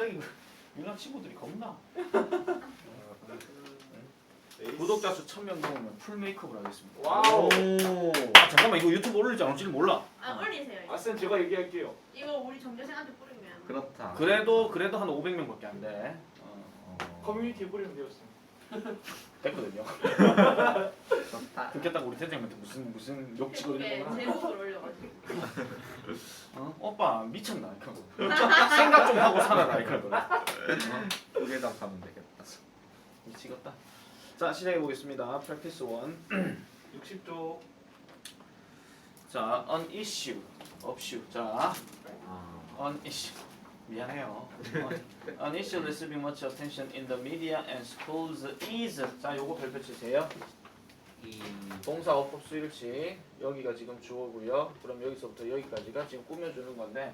갑자기 유나 친구들이 겁나. 구독자 수 1000명 넘으면 풀 메이크업을 하겠습니다. 와우. 아, 잠깐만 이거 유튜브 올릴지 안 올지는 몰라. 아 올리세요. 이거. 아쌤 제가 얘기할게요. 이거 우리 정교생한테 뿌리면. 그렇다. 그래도 한 500명밖에 안 돼. 커뮤니티에 뿌리면 되었습니다. 됐거든요. 좋다. 듣겠다고 우리 대장님한테 무슨 욕치고 페이스북에 이런 거나. 제목을 올려가지고. 오빠 미쳤나 이거. 생각 좀 하고 살아라 이거. 두개 다 가면 되겠다. 미치겠다. 자 시작해 보겠습니다. Practice 1. 60조. 자, an issue, issue. 자, 아, an issue. 미안해요. An issue receiving much attention in the media and schools is. 자, 요거 별표 치세요. 이 동사 어법 수일치. 여기가 지금 주어고요. 그럼 여기서부터 여기까지가 지금 꾸며주는 건데.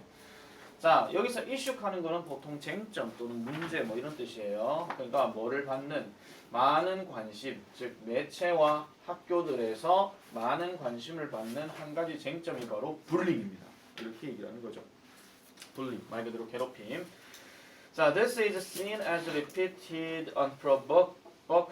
자, 여기서 issue 하는 거는 보통 쟁점 또는 문제 뭐 이런 뜻이에요. 그러니까 뭐를 받는 많은 관심, 즉 매체와 학교들에서 많은 관심을 받는 한 가지 쟁점이 바로 불링입니다. 이렇게 얘기를 하는 거죠. 불링, 말 그대로 괴롭힘. 자, this is seen as repeated unprovoked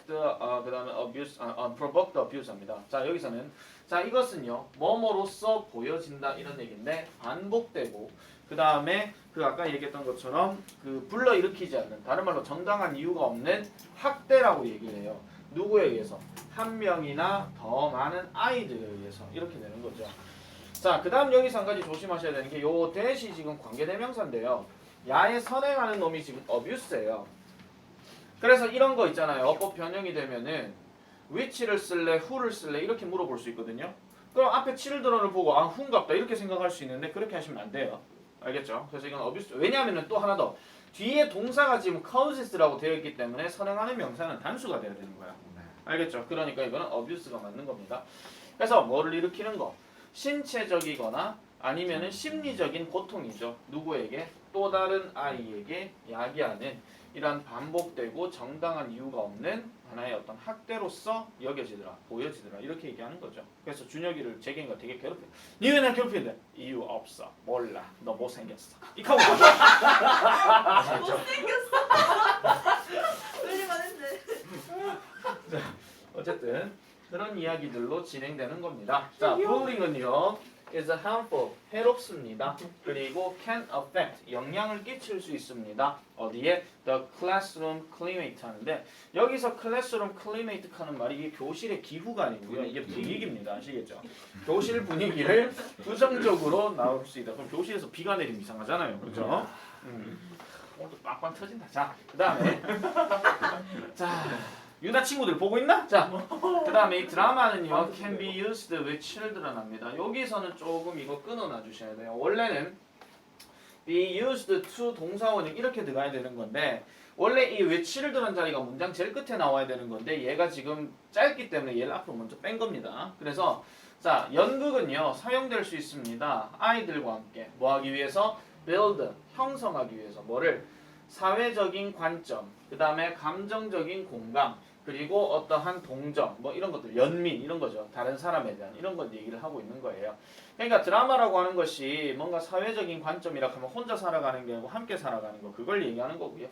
그다음에 abuse, unprovoked abuse입니다. 자, 여기서는 자 이것은요 뭐뭐로써 보여진다 이런 얘기인데 반복되고 그 다음에 그 아까 얘기했던 것처럼 그 불러일으키지 않는 다른 말로 정당한 이유가 없는 학대라고 얘기를 해요. 누구에 의해서? 한 명이나 더 많은 아이들에 의해서 이렇게 되는 거죠. 자, 그 다음 여기서 한 가지 조심하셔야 되는 게 요 대시 지금 관계대명사인데요. 야에 선행하는 놈이 지금 abuse예요. 그래서 이런 거 있잖아요. 어법 변형이 되면은 which를 쓸래, who를 쓸래 이렇게 물어볼 수 있거든요. 그럼 앞에 children을 보고 아 who인갑다 이렇게 생각할 수 있는데 그렇게 하시면 안 돼요. 알겠죠? 그래서 이건 abuse. 왜냐하면 또 하나 더 뒤에 동사가 지금 causes라고 되어 있기 때문에 선행하는 명사는 단수가 돼야 되는 거야. 알겠죠? 그러니까 이거는 abuse가 맞는 겁니다. 그래서 뭐를 일으키는 거? 신체적이거나 아니면은 심리적인 고통이죠. 누구에게? 또 다른 아이에게 야기하는 이런 반복되고 정당한 이유가 없는 하나의 어떤 학대로서 여겨지더라, 보여지더라 이렇게 얘기하는 거죠. 그래서 준혁이를 재경이가 되게 괴롭혀. 니 왜 날 괴롭히는데? 이유 없어. 몰라. 너 못생겼어. 이카고 못생겼어. 끌리만 했네. 어쨌든 그런 이야기들로 진행되는 겁니다. 자, bullying은요 is harmful, 해롭습니다. 그리고 can affect, 영향을 끼칠 수 있습니다. 어디에? The classroom climate 하는데 여기서 classroom climate 하는 말이 이게 교실의 기후가 아니고요. 이게 분위기입니다. 아시겠죠? 교실 분위기를 부정적으로 나올 수 있다. 그럼 교실에서 비가 내리면 이상하잖아요. 그죠? 오늘 빵빵 터진다. 자, 그 다음에 자 유나 친구들 보고 있나? 자, 그 다음에 이 드라마는요 can be used with children 합니다. 여기서는 조금 이거 끊어놔 주셔야 돼요. 원래는 be used to 동사원이 이렇게 들어가야 되는 건데 원래 이 with children 자리가 문장 제일 끝에 나와야 되는 건데 얘가 지금 짧기 때문에 얘를 앞으로 먼저 뺀 겁니다. 그래서 자 연극은요 사용될 수 있습니다. 아이들과 함께 뭐 하기 위해서? build, 형성하기 위해서 뭐를? 사회적인 관점, 그 다음에 감정적인 공감, 그리고 어떠한 동정, 뭐 이런 것들, 연민 이런 거죠. 다른 사람에 대한 이런 것 얘기를 하고 있는 거예요. 그러니까 드라마라고 하는 것이 뭔가 사회적인 관점이라 하면 혼자 살아가는 게 아니고 함께 살아가는 거 그걸 얘기하는 거고요.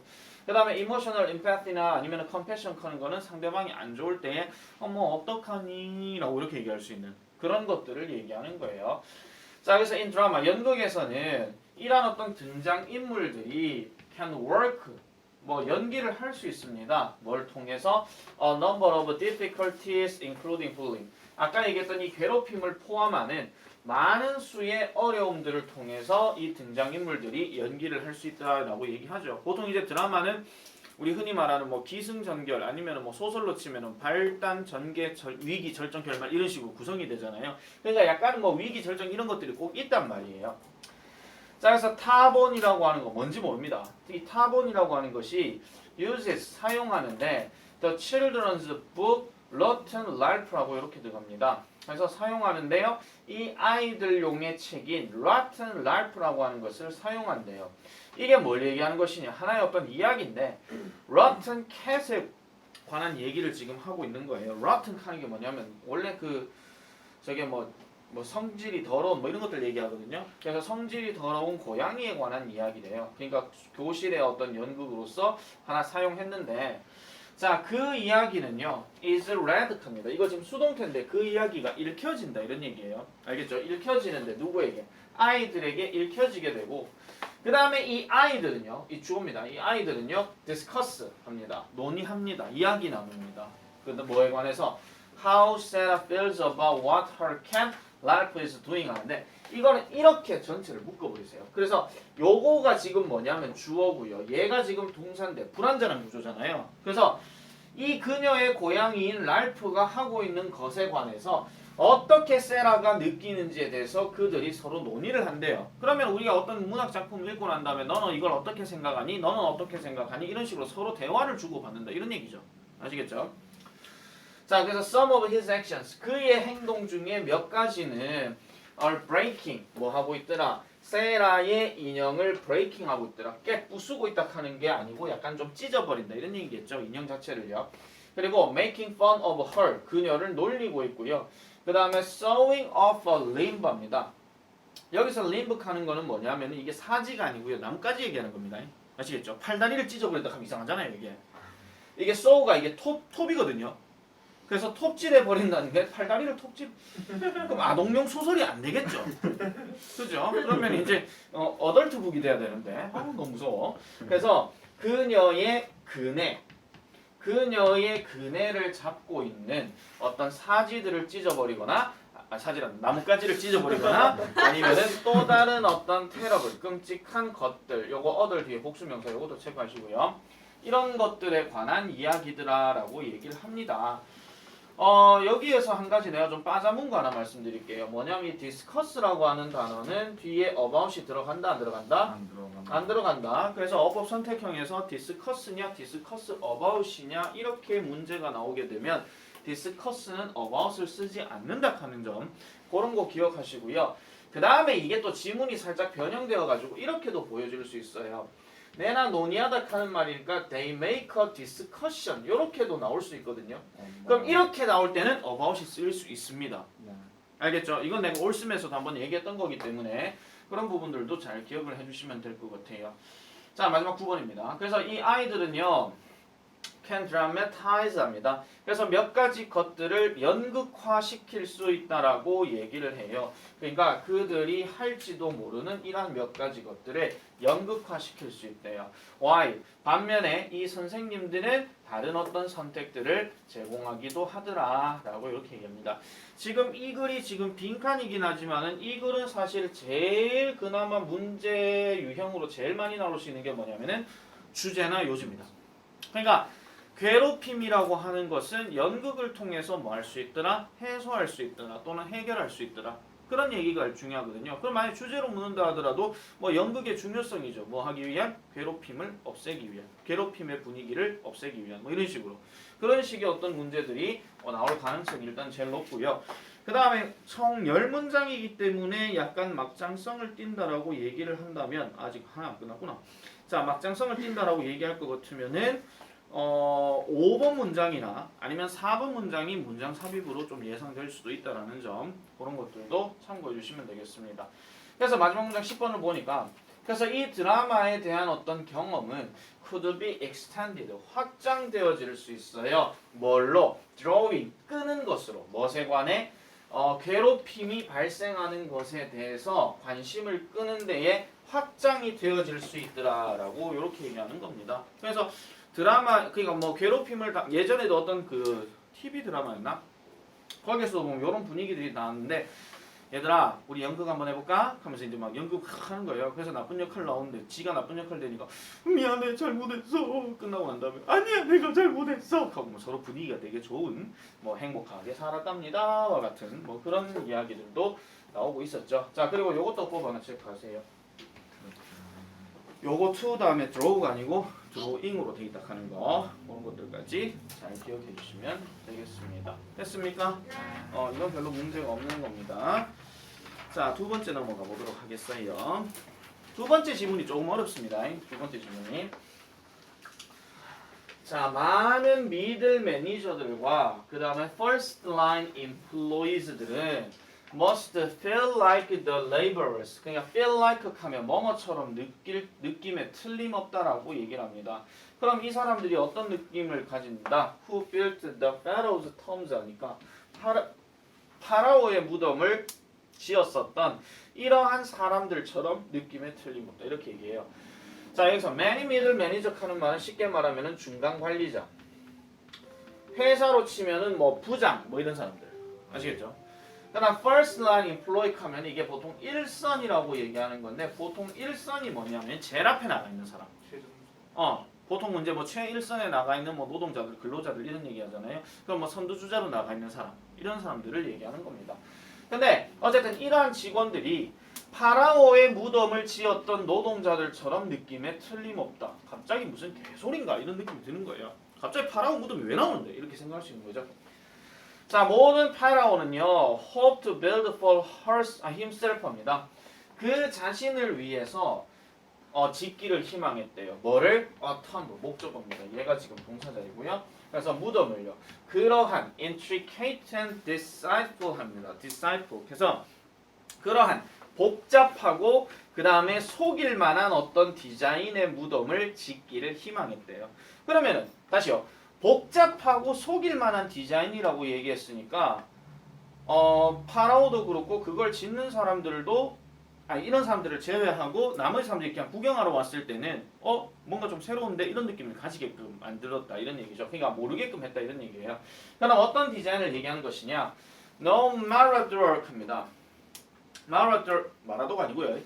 그 다음에 emotional empathy나 아니면 compassion 하는 거는 상대방이 안 좋을 때에 뭐 어떡하니? 라고 이렇게 얘기할 수 있는 그런 것들을 얘기하는 거예요. 자, 그래서 in 드라마, 연극에서는 이런 어떤 등장 인물들이 can work, 뭐 연기를 할 수 있습니다. 뭘 통해서? A number of difficulties including bullying. 아까 얘기했던 이 괴롭힘을 포함하는 많은 수의 어려움들을 통해서 이 등장인물들이 연기를 할 수 있다라고 얘기하죠. 보통 이제 드라마는 우리 흔히 말하는 뭐 기승전결 아니면 뭐 소설로 치면은 발단, 전개, 위기, 절정, 결말 이런 식으로 구성이 되잖아요. 그러니까 약간 뭐 위기, 절정 이런 것들이 꼭 있단 말이에요. 자, 그래서 타본이라고 하는 거 뭔지 모릅니다. 이 타본이라고 하는 것이 uses 사용하는데 the children's book Rotten Life라고 이렇게 들어갑니다. 그래서 사용하는데요. 이 아이들용의 책인 Rotten Life라고 하는 것을 사용한대요. 이게 뭘 얘기하는 것이냐? 하나의 어떤 이야기인데 Rotten Cat에 관한 얘기를 지금 하고 있는 거예요. Rotten 하는 게 뭐냐면 원래 그 저게 뭐 뭐 성질이 더러운 뭐 이런 것들 얘기하거든요. 그래서 성질이 더러운 고양이에 관한 이야기래요. 그러니까 교실의 어떤 연극으로서 하나 사용했는데 자, 그 이야기는요. is read 합니다. 이거 지금 수동태인데 그 이야기가 읽혀진다 이런 얘기예요. 알겠죠? 읽혀지는데 누구에게? 아이들에게 읽혀지게 되고 그 다음에 이 아이들은요. 이 주어입니다. 이 아이들은요. discuss 합니다. 논의합니다. 이야기 나눕니다. 근데 뭐에 관해서? How Sarah feels about what her cat Ralph is doing 하는데 이거는 이렇게 전체를 묶어버리세요. 그래서 요거가 지금 뭐냐면 주어고요. 얘가 지금 동사인데 불완전한 구조잖아요. 그래서 이 그녀의 고양이인 랄프가 하고 있는 것에 관해서 어떻게 세라가 느끼는지에 대해서 그들이 서로 논의를 한대요. 그러면 우리가 어떤 문학 작품을 읽고 난 다음에 너는 이걸 어떻게 생각하니? 너는 어떻게 생각하니? 이런 식으로 서로 대화를 주고받는다. 이런 얘기죠. 아시겠죠? 자, 그래서 some of his actions, 그의 행동 중에 몇 가지는 are breaking, 뭐 하고 있더라? 세라의 인형을 breaking 하고 있더라. 깨 부수고 있다 하는 게 아니고 약간 좀 찢어버린다. 이런 얘기겠죠. 인형 자체를요. 그리고 making fun of her, 그녀를 놀리고 있고요. 그 다음에 sewing off a limb입니다. 여기서 limb 하는 거는 뭐냐면 이게 사지가 아니고요. 나뭇가지 얘기하는 겁니다. 아시겠죠? 팔다리를 찢어버린다 하면 이상하잖아요. 이게 sew가 이게 톱이거든요. 그래서 톱질해 버린다는 게 팔다리를 톱질 그럼 아동용 소설이 안 되겠죠. 그죠? 그러면 이제 어덜트북이 돼야 되는데 너무 무서워. 그래서 그녀의 그네를 잡고 있는 어떤 사지들을 찢어버리거나 사지란 나뭇가지를 찢어버리거나 아니면은 또 다른 어떤 테러블 끔찍한 것들 요거 어덜 뒤에 복수명사 요것도 체크하시고요. 이런 것들에 관한 이야기들아라고 얘기를 합니다. 여기에서 한 가지 내가 좀 빠져문 거 하나 말씀드릴게요. 뭐냐면 이 discuss라고 하는 단어는 뒤에 about이 들어간다 안 들어간다? 안 들어간다. 그래서 어법 선택형에서 discuss냐 discuss about이냐 이렇게 문제가 나오게 되면 discuss는 about을 쓰지 않는다 하는 점 그런 거 기억하시고요. 그 다음에 이게 또 지문이 살짝 변형되어 가지고 이렇게도 보여줄 수 있어요. 내나 논의하다 하는 말이니까 they make a discussion 이렇게도 나올 수 있거든요. 그럼 이렇게 나올 때는 about이 쓰일 수 있습니다. 알겠죠? 이건 내가 올스에서도 한번 얘기했던 거기 때문에 그런 부분들도 잘 기억을 해주시면 될 것 같아요. 자, 마지막 9번입니다. 그래서 이 아이들은요 can dramatize 합니다. 그래서 몇 가지 것들을 연극화시킬 수 있다라고 얘기를 해요. 그러니까 그들이 할지도 모르는 이러한 몇 가지 것들을 연극화시킬 수 있대요. Why? 반면에 이 선생님들은 다른 어떤 선택들을 제공하기도 하더라라고 이렇게 얘기합니다. 지금 이 글이 지금 빈칸이긴 하지만은 이 글은 사실 제일 그나마 문제 유형으로 제일 많이 나올 수 있는 게 뭐냐면은 주제나 요지입니다. 그러니까 괴롭힘이라고 하는 것은 연극을 통해서 뭐 할 수 있더라? 해소할 수 있더라 또는 해결할 수 있더라 그런 얘기가 중요하거든요. 그럼 만약 주제로 묻는다 하더라도 뭐 연극의 중요성이죠. 뭐 하기 위한? 괴롭힘을 없애기 위한, 괴롭힘의 분위기를 없애기 위한 뭐 이런 식으로 그런 식의 어떤 문제들이 나올 가능성이 일단 제일 높고요. 그 다음에 총 10문장이기 때문에 약간 막장성을 띈다라고 얘기를 한다면 아직 하나 안 끝났구나. 자, 막장성을 띈다라고 얘기할 것 같으면은 5번 문장이나 아니면 4번 문장이 문장 삽입으로 좀 예상될 수도 있다라는 점 그런 것들도 참고해 주시면 되겠습니다. 그래서 마지막 문장 10번을 보니까 그래서 이 드라마에 대한 어떤 경험은 could be extended 확장되어질 수 있어요. 뭘로? drawing 끄는 것으로 무엇에 관해? 괴롭힘이 발생하는 것에 대해서 관심을 끄는 데에 확장이 되어질 수 있더라라고 이렇게 얘기하는 겁니다. 그래서 드라마 그러니까 뭐 괴롭힘을 예전에도 어떤 그 TV 드라마였나? 거기서 보면 이런 분위기들이 나왔는데 얘들아 우리 연극 한번 해볼까? 하면서 이제 막 연극 하는 거예요. 그래서 나쁜 역할 나오는데 지가 나쁜 역할 되니까 미안해 잘못했어 끝나고 난 다음에 아니야 내가 잘못했어 하고 뭐 서로 분위기가 되게 좋은 뭐 행복하게 살았답니다와 같은 뭐 그런 이야기들도 나오고 있었죠. 자 그리고 요것도 꼭 하나 체크하세요. 요거 to 다음에 draw가 아니고 drawing으로 돼 있다 하는 거 그런 것들까지 잘 기억해 주시면 되겠습니다. 됐습니까? 이건 별로 문제가 없는 겁니다. 자, 두 번째 넘어가 보도록 하겠어요. 두 번째 지문이 조금 어렵습니다. 두 번째 지문이 자, 많은 미들 매니저들과 그 다음에 first line employees들은 must feel like the laborers. 그러니까 feel like 하면 뭐뭐처럼 느낌에 틀림없다라고 얘기를 합니다. 그럼 이 사람들이 어떤 느낌을 가진다? Who built the Pharaoh's tombs 하니까 파라오의 무덤을 지었었던 이러한 사람들처럼 느낌에 틀림없다. 이렇게 얘기해요. 자, 여기서 many middle manager 하는 말은 쉽게 말하면 중간 관리자. 회사로 치면은 뭐 부장 뭐 이런 사람들. 아시겠죠? 그다음 first line employee 하면 이게 보통 일선이라고 얘기하는 건데 보통 일선이 뭐냐면 제일 앞에 나가 있는 사람. 보통 이제 뭐 최일선에 나가 있는 뭐 노동자들, 근로자들 이런 얘기 하잖아요. 그럼 뭐 선두주자로 나가 있는 사람, 이런 사람들을 얘기하는 겁니다. 근데 어쨌든 이러한 직원들이 파라오의 무덤을 지었던 노동자들처럼 느낌에 틀림없다. 갑자기 무슨 개소리인가 이런 느낌이 드는 거예요. 갑자기 파라오 무덤이 왜 나오는데? 이렇게 생각할 수 있는 거죠. 자, 모든 파라오는요, hope to build for himself입니다. 그 자신을 위해서 짓기를 희망했대요. 뭐를? tomb, 목적어입니다. 얘가 지금 동사자이고요. 그래서 무덤을요. 그러한 intricate and deceitful 합니다. deceitful. 그래서 그러한 복잡하고 그 다음에 속일 만한 어떤 디자인의 무덤을 짓기를 희망했대요. 그러면은 다시요. 복잡하고 속일 만한 디자인이라고 얘기했으니까 파라오도 그렇고 그걸 짓는 사람들도 이런 사람들을 제외하고 나머지 사람들이 그냥 구경하러 왔을 때는 뭔가 좀 새로운데 이런 느낌을 가지게끔 만들었다 이런 얘기죠. 그러니까 모르게끔 했다 이런 얘기예요. 그럼 어떤 디자인을 얘기하는 것이냐? No Marador 합니다. 마라도가 아니고요.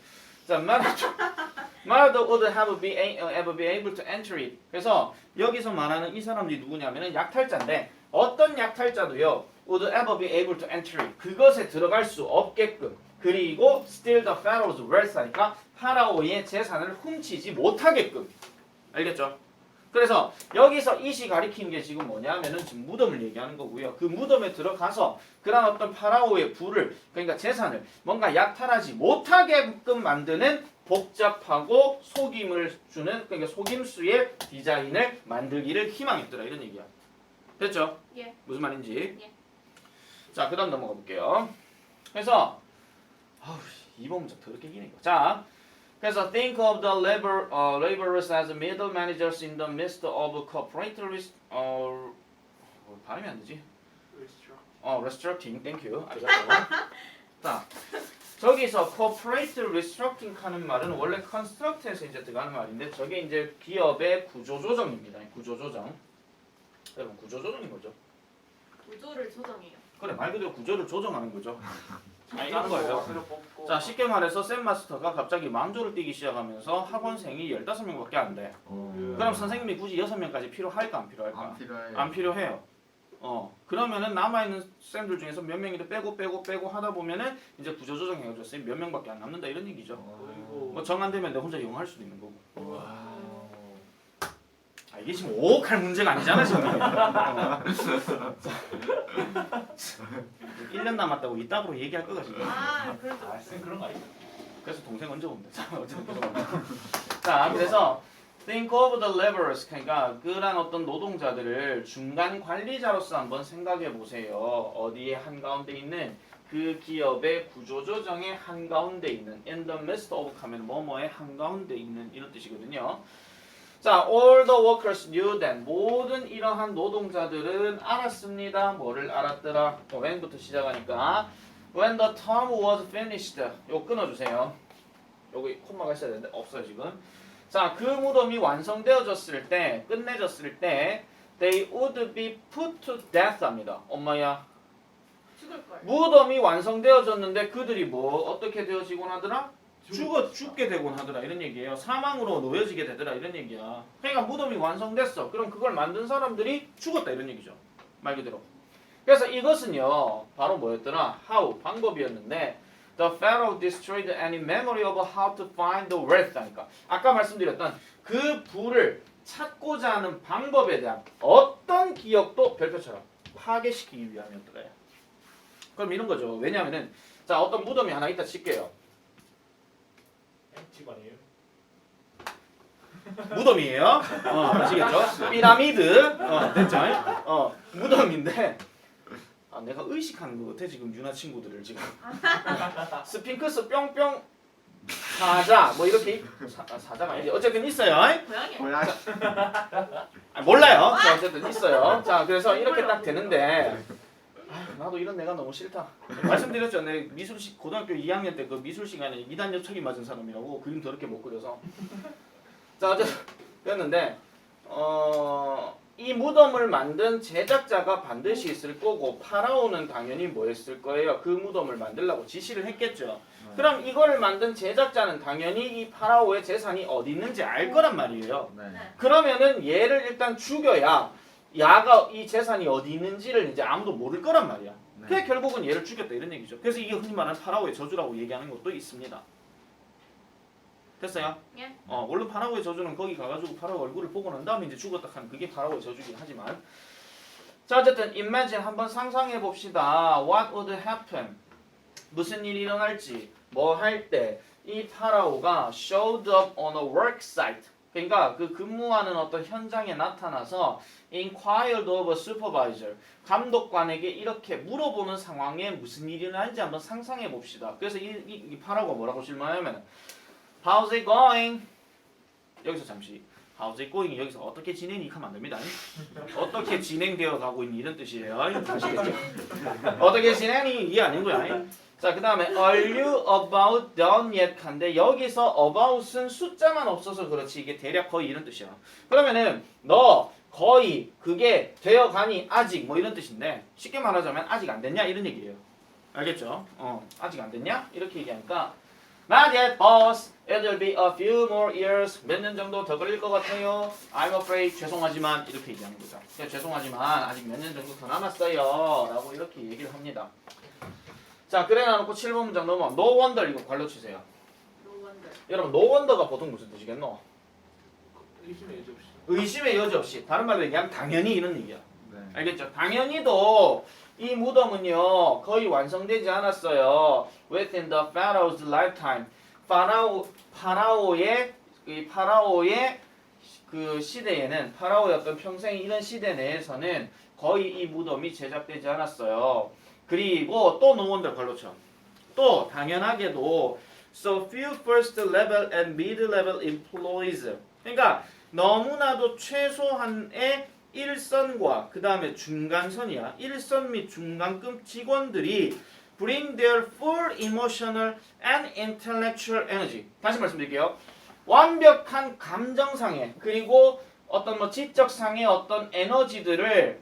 자, Marador would ever be able to enter it. 그래서 여기서 말하는 이 사람들이 누구냐면은 약탈자인데 어떤 약탈자도요 would ever be able to enter it. 그것에 들어갈 수 없게끔 그리고 steal the pharaoh's wealth 하니까 파라오의 재산을 훔치지 못하게끔. 알겠죠? 그래서 여기서 이시 가리키는 게 지금 뭐냐면은 지금 무덤을 얘기하는 거고요. 그 무덤에 들어가서 그런 어떤 파라오의 부를 그러니까 재산을 뭔가 약탈하지 못하게끔 만드는 복잡하고 속임을 주는 그러니까 속임수의 디자인을 만들기를 희망했더라 이런 얘기야. 됐죠? 예. 무슨 말인지. 예. 자, 그다음 넘어가 볼게요. 그래서 이번 문제 더럽게 기네 이거. 자, 그래서 think of the laborers as middle managers in the midst of corporate 발음이 안 되지? restructuring. Thank you. 자, 저기서 corporate restructuring 하는 말은 원래 construct에서 이제 들어가는 말인데 저게 이제 기업의 구조조정입니다. 구조조정. 여러분 구조조정이 뭐죠? 구조를 조정해요. 그래 말 그대로 구조를 조정하는 거죠. 이런 거예요. 자, 쉽게 말해서 쌤 마스터가 갑자기 망조를 뛰기 시작하면서 학원생이 15명밖에 안 돼. 그럼 선생님이 굳이 6명까지 필요할까 안 필요할까? 안 필요해. 안 필요해요. 그러면은 남아있는 쌤들 중에서 몇 명이든 빼고 하다 보면은 이제 구조조정 해가지고 쌤 몇 명밖에 안 남는다 이런 얘기죠. 뭐 정 안 되면 내 혼자 영어할 수도 있는 거고. 이게 지금 오옥할 문제가 아니잖아 지금. 1년 남았다고 이따구로 얘기할 거가 지금. 그래도 쌤 그런 거 아니야? 그래서 동생 언제 온대? 자, 그래서 think of the laborers 그러니까 그런 어떤 노동자들을 중간 관리자로서 한번 생각해 보세요. 어디에 한가운데 있는 그 기업의 구조조정의 한가운데 있는 in the midst of 하면 뭐뭐의 한가운데 있는 이런 뜻이거든요. 자, all the workers knew that 모든 이러한 노동자들은 알았습니다. 뭐를 알았더라? when부터 시작하니까 when the term was finished. 요거 끊어주세요. 여기 콤마가 있어야 되는데 없어요 지금. 자, 그 무덤이 완성되어졌을 때, 끝내졌을 때 they would be put to death 합니다. 엄마야. 죽을 걸. 무덤이 완성되어졌는데 그들이 뭐 어떻게 되어지곤 하더라? 죽게 되곤 하더라 이런 얘기예요. 사망으로 놓여지게 되더라 이런 얘기야. 그러니까 무덤이 완성됐어. 그럼 그걸 만든 사람들이 죽었다 이런 얘기죠. 말 그대로. 그래서 이것은요 바로 뭐였더라? How 방법이었는데 The Pharaoh destroyed any memory of how to find the wealth 하니까 아까 말씀드렸던 그 부를 찾고자 하는 방법에 대한 어떤 기억도 별표처럼 파괴시키기 위함이었더래요. 그럼 이런 거죠. 왜냐하면은 자 어떤 무덤이 하나 있다 칠게요. 집 아니에요? 무덤이에요. 아시겠죠? 피라미드. 됐죠? 무덤인데 내가 의식하는 것 같아 지금 유나 친구들을 지금. 스핑크스 뿅뿅 사자 뭐 이렇게 사자가 아니지 어쨌든 있어요. 고양이. 고양이. 몰라요. 자, 어쨌든 있어요. 자 그래서 이렇게 딱 되는데 아휴, 나도 이런 내가 너무 싫다. 말씀드렸죠. 내 미술시 고등학교 2학년 때 그 미술 시간에 2단 엽착이 맞은 사람이라고 그림 더럽게 못 그려서. 자 어쨌든 그랬는데 이 무덤을 만든 제작자가 반드시 있을 거고 파라오는 당연히 뭐 했을 거예요? 그 무덤을 만들라고 지시를 했겠죠. 그럼 이거를 만든 제작자는 당연히 이 파라오의 재산이 어디 있는지 알 거란 말이에요. 네. 그러면은 얘를 일단 죽여야 야가 이 재산이 어디 있는지를 이제 아무도 모를 거란 말이야. 네. 그래 결국은 얘를 죽였다 이런 얘기죠. 그래서 이게 흔히 말하는 파라오의 저주라고 얘기하는 것도 있습니다. 됐어요? 예. 물론 파라오의 저주는 거기 가가지고 파라오 얼굴을 보고 난 다음에 이제 죽었다 하는 그게 파라오의 저주긴 하지만 자 어쨌든 imagine 한번 상상해 봅시다. What would happen? 무슨 일이 일어날지 뭐 할 때 이 파라오가 showed up on a work site 그러니까 그 근무하는 어떤 현장에 나타나서 inquired of a supervisor 감독관에게 이렇게 물어보는 상황에 무슨 일이 일어날지 한번 상상해 봅시다. 그래서 이 파라오가 뭐라고 질문하냐면 How's it going? 여기서 잠시 How's it going? 여기서 어떻게 지내니? 하면 안 됩니다. 어떻게 진행되어 가고 있니? 이런 뜻이에요. 아시겠죠? 어떻게 지내니? 이게 아닌 거야. 자, 그 다음에 Are you about done yet? 한데 여기서 about은 숫자만 없어서 그렇지 이게 대략 거의 이런 뜻이야. 그러면은 너 거의 그게 되어가니 아직 뭐 이런 뜻인데 쉽게 말하자면 아직 안 됐냐? 이런 얘기예요. 알겠죠? 아직 안 됐냐? 이렇게 얘기하니까 Not yet, boss. It'll be a few more years. 몇 년 정도 더 걸릴 것 같아요. I'm afraid. 죄송하지만 이렇게 얘기하는 거죠. 죄송하지만 아직 몇 년 정도 더 남았어요. 라고 이렇게 얘기를 합니다. 자, 그래 놔놓고 7번 문장 넘어. No wonder 이거 관로 치세요. 노원들. 여러분, no wonder가 보통 무슨 뜻이겠노? 의심의 여지 없이. 의심의 여지 없이. 다른 말로 얘기하면 당연히 이런 얘기야. 네. 알겠죠? 당연히도 이 무덤은요 거의 완성되지 않았어요. Within the pharaoh's lifetime, 파라오의 그 시대에는 파라오의 어떤 평생 이런 시대 내에서는 거의 이 무덤이 제작되지 않았어요. 그리고 또 no wonder 관로쳐. 또 당연하게도 so few first level and mid level employees. 그러니까 너무나도 최소한의 1선과 그 다음에 중간선이야. 1선 및 중간급 직원들이 bring their full emotional and intellectual energy. 다시 말씀드릴게요. 완벽한 감정상의 그리고 어떤 뭐 지적상의 어떤 에너지들을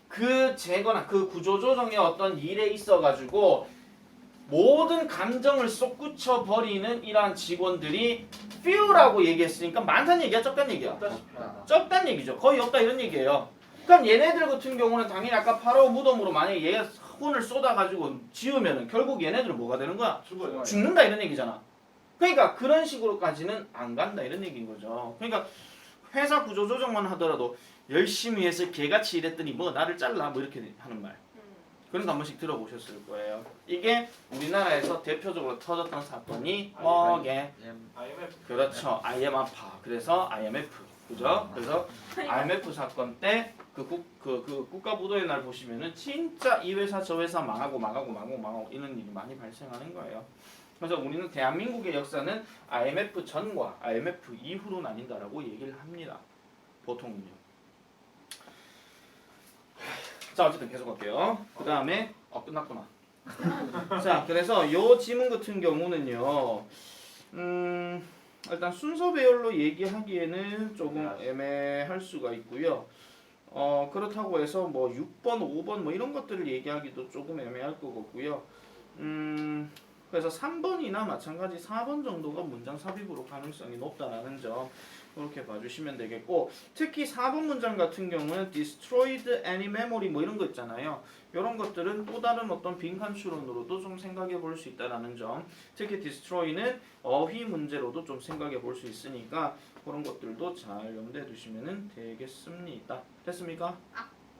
그 재거나 그 구조조정의 어떤 일에 있어가지고 모든 감정을 쏟구쳐 버리는 이러한 직원들이 few라고 얘기했으니까 많다는 얘기야, 적다는 얘기야? 적다는 얘기죠. 거의 없다 이런 얘기예요. 그럼 얘네들 같은 경우는 당연히 아까 파라오 무덤으로 만약에 얘가 혼을 쏟아가지고 지으면은 결국 얘네들은 뭐가 되는 거야? 죽어요. 죽는다 이런 얘기잖아. 그러니까 그런 식으로까지는 안 간다 이런 얘기인 거죠. 그러니까 회사 구조조정만 하더라도 열심히 해서 개같이 일했더니 뭐 나를 잘라 뭐 이렇게 하는 말. 그런 거 한 번씩 들어보셨을 거예요. 이게 우리나라에서 대표적으로 터졌던 사건이 뭐게? IMF. 그렇죠. IM 아파. 그래서 IMF. 그죠? 그래서 IMF 사건 때 그 국가부도의 날 보시면은 진짜 이 회사 저 회사 망하고 이런 일이 많이 발생하는 거예요. 그래서 우리는 대한민국의 역사는 IMF 전과 IMF 이후로 나뉜다라고 얘기를 합니다. 보통은요. 자, 어쨌든 계속 할게요. 그 다음에 끝났구나. 자, 그래서 이 지문 같은 경우는요. 일단 순서 배열로 얘기하기에는 조금 애매할 수가 있고요. 그렇다고 해서 뭐 6번, 5번 뭐 이런 것들을 얘기하기도 조금 애매할 것 같고요. 그래서 3번이나 마찬가지 4번 정도가 문장 삽입으로 가능성이 높다라는 점 그렇게 봐주시면 되겠고, 특히 4번 문장 같은 경우는 destroyed any memory 뭐 이런 거 있잖아요. 이런 것들은 또 다른 어떤 빈칸 추론으로도 좀 생각해 볼 수 있다라는 점, 특히 destroy는 어휘 문제로도 좀 생각해 볼 수 있으니까 그런 것들도 잘 염두에 두시면 되겠습니다. 됐습니까?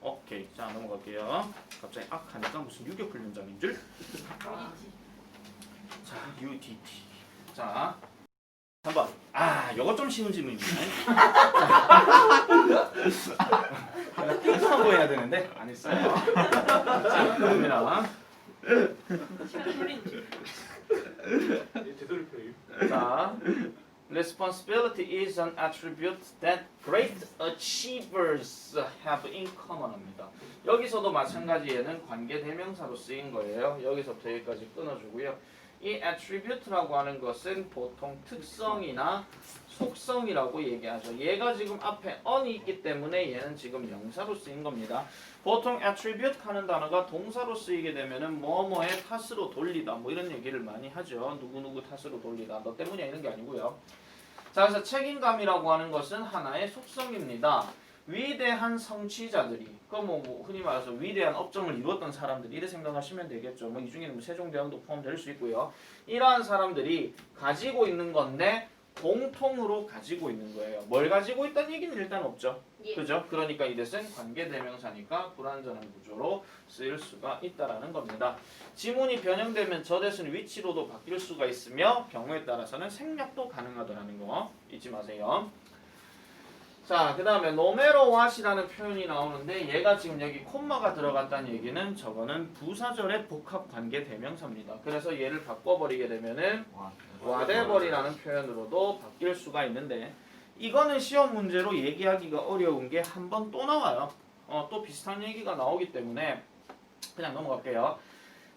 오케이. 자, 넘어갈게요. 갑자기 하니까 무슨 유격훈 현장인 줄. 자, UDT. 자, 3번. 요거 좀 쉬운 질문입니다. 띵크하고 해야 되는데 안 했어요. 자, 갑니다. 시간 돌린 줄. 되돌이표임. 자, responsibility is an attribute that great achievers have in common합니다. 여기서도 마찬가지 얘는 관계 대명사로 쓰인 거예요. 여기서부터 여기까지 끊어주고요. 이 attribute라고 하는 것은 보통 특성이나 속성이라고 얘기하죠. 얘가 지금 앞에 on이 있기 때문에 얘는 지금 명사로 쓰인 겁니다. 보통 attribute 하는 단어가 동사로 쓰이게 되면은 뭐뭐의 탓으로 돌리다 뭐 이런 얘기를 많이 하죠. 누구누구 탓으로 돌리다. 너 때문이야 이런 게 아니고요. 자, 그래서 책임감이라고 하는 것은 하나의 속성입니다. 위대한 성취자들이, 뭐 흔히 말해서 위대한 업적을 이루었던 사람들이 이렇게 생각하시면 되겠죠. 뭐 이 중에는 뭐 세종대왕도 포함될 수 있고요. 이러한 사람들이 가지고 있는 건데 공통으로 가지고 있는 거예요. 뭘 가지고 있다는 얘기는 일단 없죠. 예. 그죠? 그러니까 이 뜻은 관계대명사니까 불완전한 구조로 쓰일 수가 있다라는 겁니다. 지문이 변형되면 저 대신 위치로도 바뀔 수가 있으며 경우에 따라서는 생략도 가능하다는 거 잊지 마세요. 자, 그 다음에 no matter what이라는 표현이 나오는데 얘가 지금 여기 콤마가 들어갔다는 얘기는 저거는 부사절의 복합관계대명사입니다. 그래서 얘를 바꿔버리게 되면은 whatever이라는 표현으로도 바뀔 수가 있는데 이거는 시험 문제로 얘기하기가 어려운 게 한 번 또 나와요. 또 비슷한 얘기가 나오기 때문에 그냥 넘어갈게요.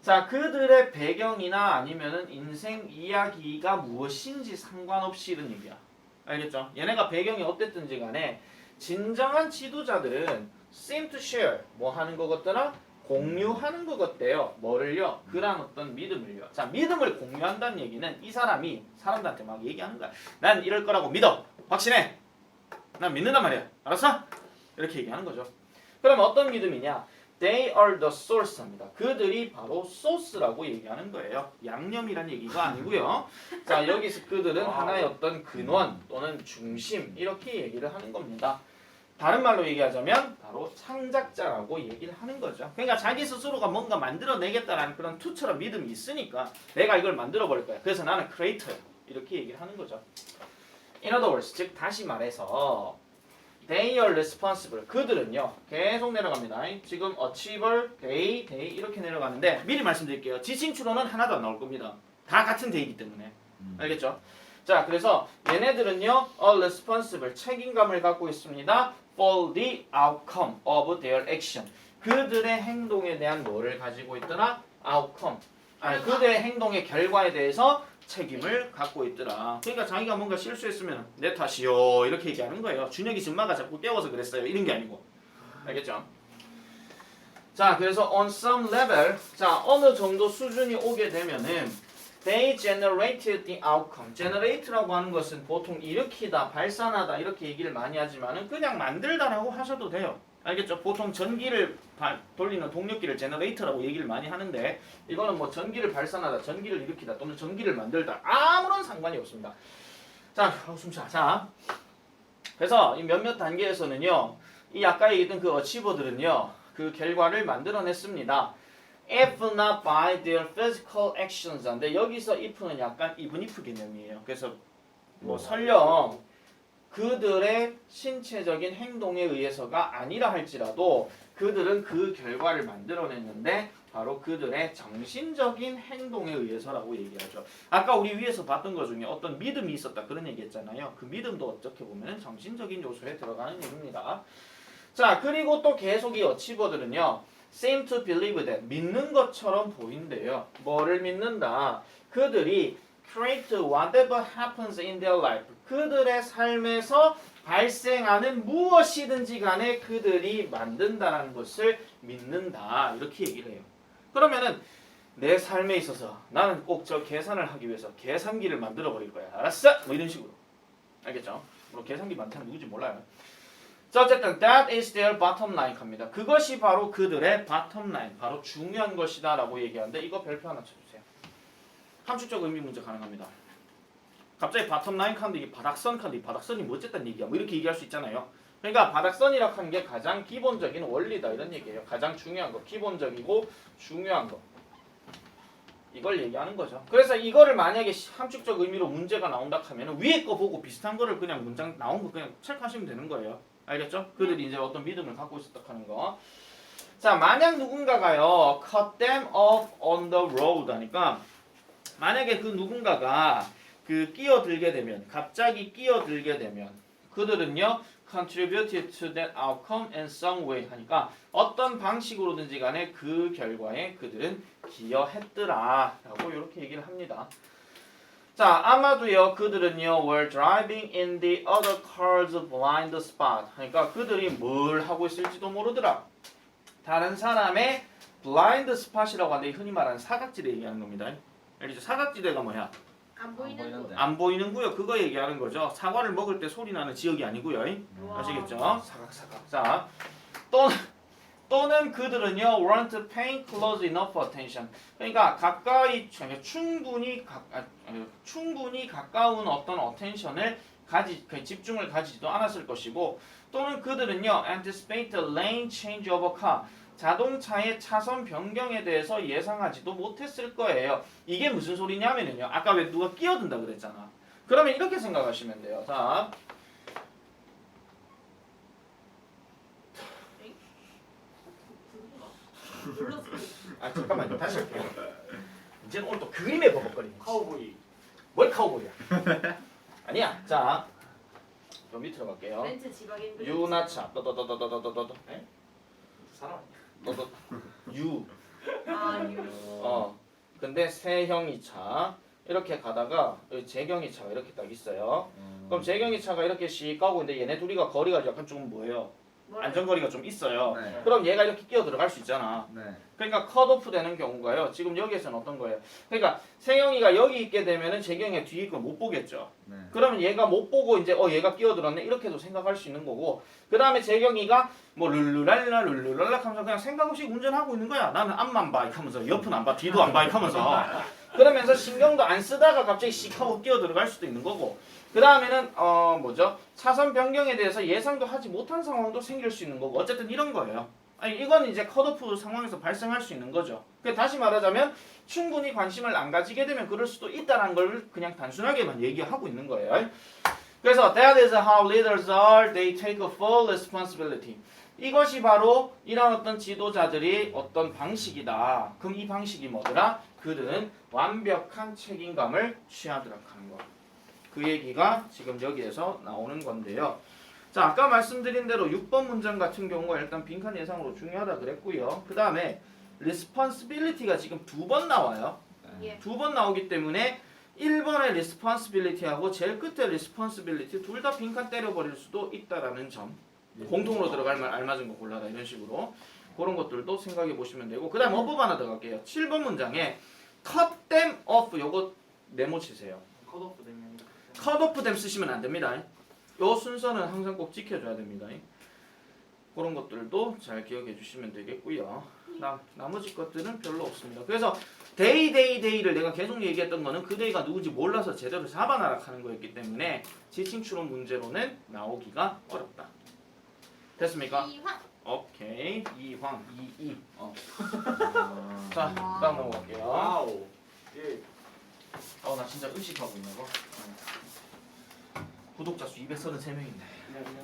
자, 그들의 배경이나 아니면은 인생 이야기가 무엇인지 상관없이 이런 얘기야. 알겠죠? 얘네가 배경이 어땠든지 간에 진정한 지도자들은 seem to share 뭐 하는 것 같더라? 공유하는 것 같대요. 뭐를요? 그런 어떤 믿음을요. 자, 믿음을 공유한다는 얘기는 이 사람이 사람들한테 막 얘기하는 거야. 난 이럴 거라고 믿어. 확신해. 난 믿는단 말이야. 알았어? 이렇게 얘기하는 거죠. 그러면 어떤 믿음이냐? They are the source입니다. 그들이 바로 source라고 얘기하는 거예요. 양념이란 얘기가 아니고요. 자, 여기서 그들은 하나의 어떤 근원 또는 중심 이렇게 얘기를 하는 겁니다. 다른 말로 얘기하자면 바로 창작자라고 얘기를 하는 거죠. 그러니까 자기 스스로가 뭔가 만들어내겠다라는 그런 투철한 믿음이 있으니까 내가 이걸 만들어버릴 거야. 그래서 나는 크리에이터야. 이렇게 얘기를 하는 거죠. In other words, 즉 다시 말해서 They are responsible. 그들은요. 계속 내려갑니다. 지금 achiever, they 이렇게 내려가는데 미리 말씀드릴게요. 지칭 추론은 하나도 안 나올 겁니다. 다 같은 데이기 때문에. 알겠죠? 자, 그래서 얘네들은요. are responsible. 책임감을 갖고 있습니다. for the outcome of their action. 그들의 행동에 대한 뭐를 가지고 있더라? outcome. 아니, 그들의 행동의 결과에 대해서 책임을 갖고 있더라. 그러니까 자기가 뭔가 실수했으면 내 탓이요 이렇게 얘기하는 거예요. 준혁이 엄마가 자꾸 깨워서 그랬어요. 이런 게 아니고. 알겠죠? 자, 그래서 on some level, 자 어느 정도 수준이 오게 되면은 they generated the outcome. generate라고 하는 것은 보통 일으키다, 발산하다 이렇게 얘기를 많이 하지만은 그냥 만들다라고 하셔도 돼요. 알겠죠? 보통 전기를 돌리는 동력기를 제너레이터라고 얘기를 많이 하는데 이거는 뭐 전기를 발산하다, 전기를 일으키다 또는 전기를 만들다 아무런 상관이 없습니다. 자, 숨차. 자, 그래서 이 몇몇 단계에서는요, 이 아까 얘기했던 그 어치버들은요, 그 결과를 만들어냈습니다. If not by their physical actions. 근데 여기서 if는 약간 even if 개념이에요. 그래서 뭐 설령 그들의 신체적인 행동에 의해서가 아니라 할지라도 그들은 그 결과를 만들어냈는데 바로 그들의 정신적인 행동에 의해서라고 얘기하죠. 아까 우리 위에서 봤던 것 중에 어떤 믿음이 있었다 그런 얘기했잖아요. 그 믿음도 어떻게 보면 정신적인 요소에 들어가는 얘기입니다. 자, 그리고 또 계속 이 어치버들은요. seem to believe that 믿는 것처럼 보인대요. 뭐를 믿는다? 그들이 create whatever happens in their life. 그들의 삶에서 발생하는 무엇이든지 간에 그들이 만든다는 것을 믿는다. 이렇게 얘기를 해요. 그러면은 내 삶에 있어서 나는 꼭 저 계산을 하기 위해서 계산기를 만들어 버릴 거야. 알았어? 뭐 이런 식으로. 알겠죠? 물론 계산기 많다는 누구지 몰라요. 자, 어쨌든 that is their bottom line 합니다. 그것이 바로 그들의 bottom line, 바로 중요한 것이다 라고 얘기하는데 이거 별표 하나 쳐주세요. 함축적 의미 문제 가능합니다. 갑자기 bottom line 칸데 이게 바닥선 칸데 이 바닥선이 뭐 어쨌다는 얘기야. 뭐 이렇게 얘기할 수 있잖아요. 그러니까 바닥선이라고 하는 게 가장 기본적인 원리다 이런 얘기예요. 가장 중요한 거, 기본적이고 중요한 거. 이걸 얘기하는 거죠. 그래서 이거를 만약에 함축적 의미로 문제가 나온다 하면 위에 거 보고 비슷한 거를 그냥 문장 나온 거 그냥 체크하시면 되는 거예요. 알겠죠? 그들이 이제 어떤 믿음을 갖고 있었다 하는 거. 자, 만약 누군가가요, cut them off on the road 하니까 만약에 그 누군가가 그 끼어들게 되면, 갑자기 끼어들게 되면 그들은요, contributed to that outcome in some way 하니까 어떤 방식으로든지 간에 그 결과에 그들은 기여했더라 라고 이렇게 얘기를 합니다. 자, 아마도요 그들은요 were driving in the other car's blind spot 하니까 그들이 뭘 하고 있을지도 모르더라. 다른 사람의 blind spot이라고 하는데 흔히 말하는 사각지대 얘기하는 겁니다. 알겠죠? 사각지대가 뭐야? 안 보이는 안 보이는 구역 그거 얘기하는 거죠. 사과를 먹을 때 소리 나는 지역이 아니고요. 와. 아시겠죠? 사각. 자, 또는 그들은요 weren't paying close enough attention. 그러니까 가까이 충분히 가까운 어떤 attention을 집중을 가지지도 않았을 것이고, 또는 그들은요 anticipate the lane change of a car. 자동차의 차선 변경에 대해서 예상하지도 못했을 거예요. 이게 무슨 소리냐면요. 아까 왜 누가 끼어든다 그랬잖아. 그러면 이렇게 생각하시면 돼요. 자, 눌렀어. 잠깐만요. 다시 할게요. 이제는 오늘 또 그림에 버벅거리는 거지. 카우보이. 뭘 카우보이야? 아니야. 자, 저 밑으로 갈게요. 렌트 지방인 유나차 떠떠떠떠떠떠떠떠 사람. 떠떠 유. 유. 근데 세형이차 이렇게 가다가 여기 제경이차가 이렇게 딱 있어요. 그럼 제경이차가 이렇게 씩 가고 있는데 얘네 둘이가 거리가 약간 좀 뭐예요? 안전거리가 좀 있어요. 네. 그럼 얘가 이렇게 끼어 들어갈 수 있잖아. 네. 그러니까 컷오프 되는 경우가요. 지금 여기에서는 어떤 거예요? 그러니까 세경이가 여기 있게 되면은 제경이가 뒤에 걸 못 보겠죠. 네. 그러면 얘가 못 보고 이제 얘가 끼어들었네 이렇게도 생각할 수 있는 거고, 그 다음에 재경이가 뭐 룰루랄라 하면서 그냥 생각 없이 운전하고 있는 거야. 나는 앞만 봐 하면서 옆은 안 봐, 뒤도 안 봐 하면서 그러면서 신경도 안 쓰다가 갑자기 씩 하고 끼어들어갈 수도 있는 거고, 그 다음에는 차선 변경에 대해서 예상도 하지 못한 상황도 생길 수 있는 거고, 어쨌든 이런 거예요. 아니 이건 이제 컷오프 상황에서 발생할 수 있는 거죠. 다시 말하자면 충분히 관심을 안 가지게 되면 그럴 수도 있다는 걸 그냥 단순하게만 얘기하고 있는 거예요. 그래서 that is how leaders are. They take a full responsibility. 이것이 바로 이런 어떤 지도자들이 어떤 방식이다. 그럼 이 방식이 뭐더라? 그들은 완벽한 책임감을 취하도록 하는 거. 그 얘기가 지금 여기에서 나오는 건데요. 자, 아까 말씀드린 대로 6번 문장 같은 경우가 일단 빈칸 예상으로 중요하다 그랬고요. 그 다음에 responsibility가 지금 2번 나와요. 예. 2번 나오기 때문에 1번의 responsibility하고 제일 끝에 responsibility 둘 다 빈칸 때려버릴 수도 있다라는 점. 공통으로 들어갈 말 알맞은 거 골라라 이런 식으로 그런 것들도 생각해 보시면 되고, 그 다음 어법 하나 더 갈게요. 7번 문장에 cut them off 요거 메모 치세요. 컷오프 되면. cut off them 쓰시면 안 됩니다. 요 순서는 항상 꼭 지켜줘야 됩니다. 그런 것들도 잘 기억해 주시면 되겠고요. 나머지 것들은 별로 없습니다. 그래서 데이를 내가 계속 얘기했던 거는 그 데이가 누군지 몰라서 제대로 잡아나라 하는 거였기 때문에 지칭 추론 문제로는 나오기가 어렵다. 됐습니까? 이황. 오케이. 이황. 자, 다음 넘어갈게요. 와우. 예. 나 진짜 의식하고 있나 봐. 구독자 수 233명인데. 그냥.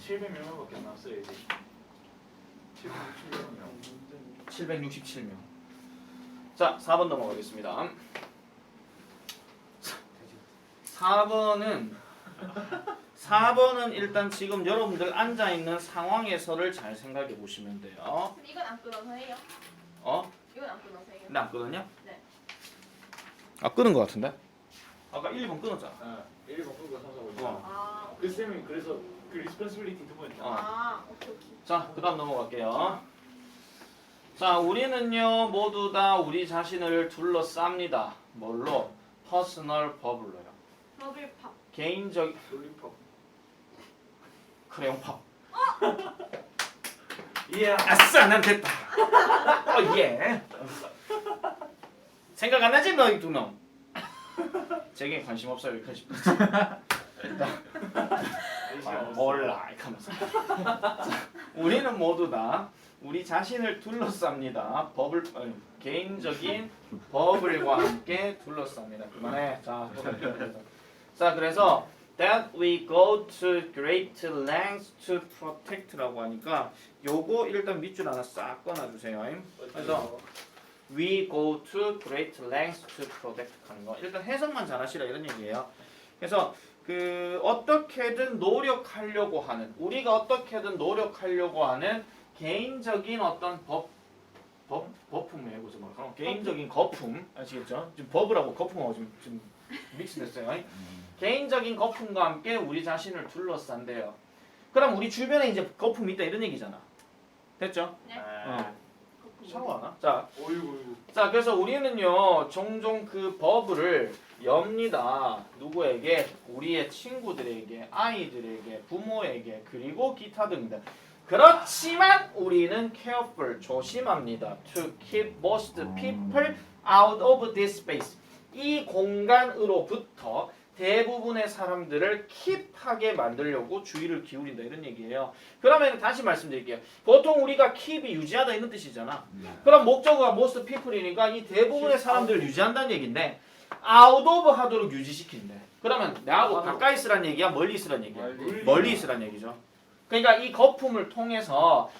700명밖에 안 남았어요 이제. 760명. 767명. 자, 4번 넘어가겠습니다. 4번은 일단 지금 여러분들 앉아 있는 상황에서를 잘 생각해 보시면 돼요. 이건 안 끊어서 해요. 이건 안 끊어서 해요. 근데 안 끊었냐? 네. 끊은 거 같은데? 아까 1, 2번 끊었잖아. 1번 끄고 사서 어. 그 쌤이 그래서 그 리스폰시빌리티 두 번 했잖아. 오케이. 자, 그 다음 넘어갈게요. 자, 우리는요 모두 다 우리 자신을 둘러쌉니다. 뭘로? 퍼스널 버블로요. 버블팝. 개인적 롤리팝. 크레용팝. 예. 아싸, 난 됐다. 예. 생각 안 나지 너희 두 놈? 제게 관심 없어요 여기까지. 몰라 이렇게 하면서. 우리는 모두 다 우리 자신을 둘러쌉니다. 개인적인 버블과 함께 둘러쌉니다. 그만해. 자, 그래서 that we go to great lengths to protect라고 하니까 요거 일단 밑줄 하나 싹 꺼놔주세요. 그래서 we go to great lengths to protect 하는 거 일단 해석만 잘하시라 이런 얘기예요. 그래서 그 어떻게든 노력하려고 하는 우리가 어떻게든 노력하려고 하는 개인적인 어떤 버품이에요. 무슨 말이야? 개인적인 거품 아시겠죠? 지금 버브라고 거품하고 지금 믹스됐어요. 개인적인 거품과 함께 우리 자신을 둘러싼대요. 그럼 우리 주변에 이제 거품이 있다 이런 얘기잖아. 됐죠? 네. 샤워하나? 자, 어이구. 자, 그래서 우리는요 종종 그 버블을 엽니다. 누구에게? 우리의 친구들에게, 아이들에게, 부모에게, 그리고 기타 등등. 그렇지만 우리는 careful, 조심합니다. To keep most people out of this space. 이 공간으로부터 대부분의 사람들을 keep하게 만들려고 주의를 기울인다 이런 얘기예요. 그러면 다시 말씀드릴게요. 보통 우리가 keep이 유지하다 이런 뜻이잖아. 그럼 목적어가 most people이니까 이 대부분의 사람들을 유지한다는 얘기인데 out of 하도록 유지시킨대. 그러면 나하고 가까이 있으란 얘기야? 멀리 있으란 얘기야? 멀리 있으란 얘기죠. 그러니까 이 거품을 통해서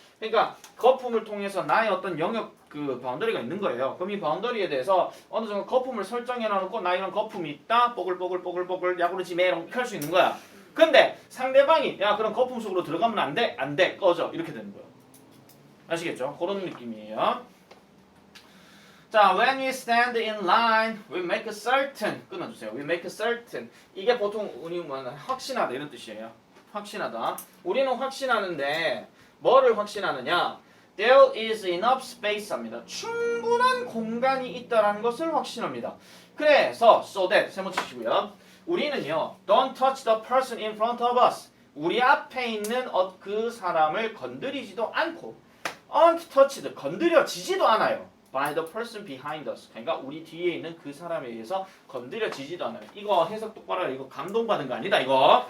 나의 어떤 영역 그 바운더리가 있는 거예요. 그럼 이 바운더리에 대해서 어느 정도 거품을 설정해 놔놓고 나 이런 거품이 있다. 뽀글뽀글 야구르지 메롱 할 수 있는 거야. 근데 상대방이 야 그럼 거품 속으로 들어가면 안 돼 꺼져 이렇게 되는 거예요. 아시겠죠? 그런 느낌이에요. 자, when we stand in line, we make a certain 끊어주세요. We make a certain 이게 보통 우리 뭐냐 확신하다 이런 뜻이에요. 확신하다. 우리는 확신하는데 뭐를 확신하느냐? There is enough space 합니다. 충분한 공간이 있다라는 것을 확신합니다. 그래서 so that 세모 치시고요. 우리는요 don't touch the person in front of us. 우리 앞에 있는 그 사람을 건드리지도 않고 untouched 건드려지지도 않아요. by the person behind us. 그러니까 우리 뒤에 있는 그 사람에 의해서 건드려지지도 않아요. 이거 해석 똑바로 해요. 이거 감동받은 거 아니다 이거.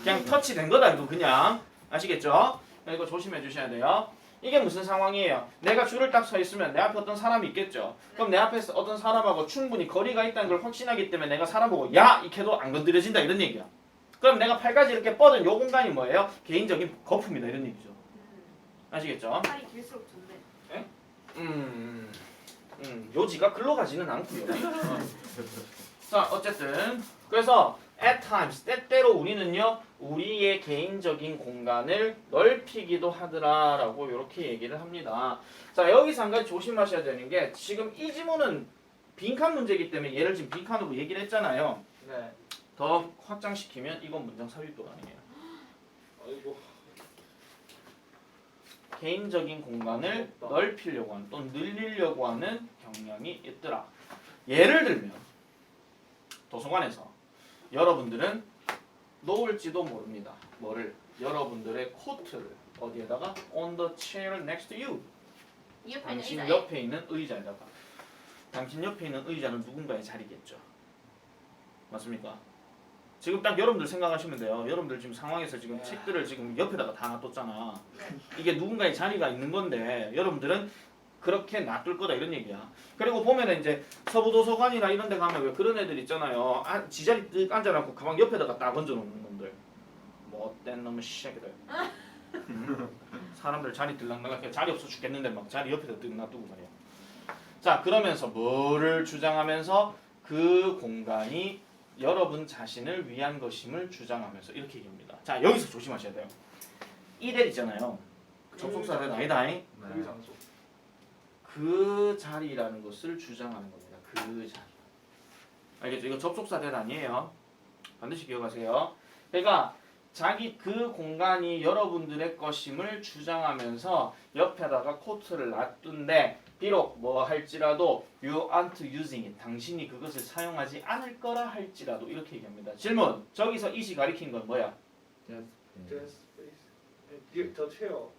그냥 터치된 거다 이거 그냥. 아시겠죠? 이거 조심해 주셔야 돼요. 이게 무슨 상황이에요? 내가 줄을 딱 서 있으면 내 앞에 어떤 사람이 있겠죠. 그럼 내 앞에 어떤 사람하고 충분히 거리가 있다는 걸 확신하기 때문에 내가 사람 보고 야! 이렇게 해도 안 건드려진다 이런 얘기야. 그럼 내가 팔까지 이렇게 뻗은 요 공간이 뭐예요? 개인적인 거품이다 이런 얘기죠. 아시겠죠? 팔이 길수록 좋네. 요지가 글로 가지는 않고요. 자, 어쨌든 그래서 at times 때때로 우리는요 우리의 개인적인 공간을 넓히기도 하더라라고 이렇게 얘기를 합니다. 자, 여기서 한 가지 조심하셔야 되는 게 지금 이 지문은 빈칸 문제이기 때문에 얘를 지금 빈칸으로 얘기를 했잖아요. 네. 더 확장시키면 이건 문장 삽입도 아니에요. 아이고. 개인적인 공간을 넓히려고 하는 또는 늘리려고 하는 경향이 있더라. 예를 들면 도서관에서 여러분들은 놓을지도 모릅니다. 뭐를? 여러분들의 코트를 어디에다가? On the chair next to you. 이 옆에 있는 당신 의자에. 옆에 있는 의자에다가. 당신 옆에 있는 의자는 누군가의 자리겠죠. 맞습니까? 지금 딱 여러분들 생각하시면 돼요. 여러분들 지금 상황에서 지금 책들을 지금 옆에다가 다 놔뒀잖아. 이게 누군가의 자리가 있는 건데 여러분들은 그렇게 놔둘 거다 이런 얘기야. 그리고 보면은 이제 서부도서관이나 이런 데 가면 왜 그런 애들 있잖아요. 지자리 뜩 앉아놓고 가방 옆에다가 딱 얹어놓는 놈들. 못된 놈의 새끼들. 사람들 자리 들락날락 자리 없어 죽겠는데 막 자리 옆에다 뜩 놔두고 말이야. 자, 그러면서 뭐를 주장하면서 그 공간이 여러분 자신을 위한 것임을 주장하면서 이렇게 얘기합니다. 자, 여기서 조심하셔야 돼요. 이대 있잖아요. 접속사는 아니다잉. 그 장소. 그 자리라는 것을 주장하는 겁니다. 그 자리. 알겠죠? 이거 접속사 대 아니에요. 반드시 기억하세요. 그러니까 자기 그 공간이 여러분들의 것임을 주장하면서 옆에다가 코트를 놔둔데 비록 뭐 할지라도 you aren't using it. 당신이 그것을 사용하지 않을 거라 할지라도 이렇게 얘기합니다. 질문. 저기서 이시 가리킨 건 뭐야? Just space. 더 채워.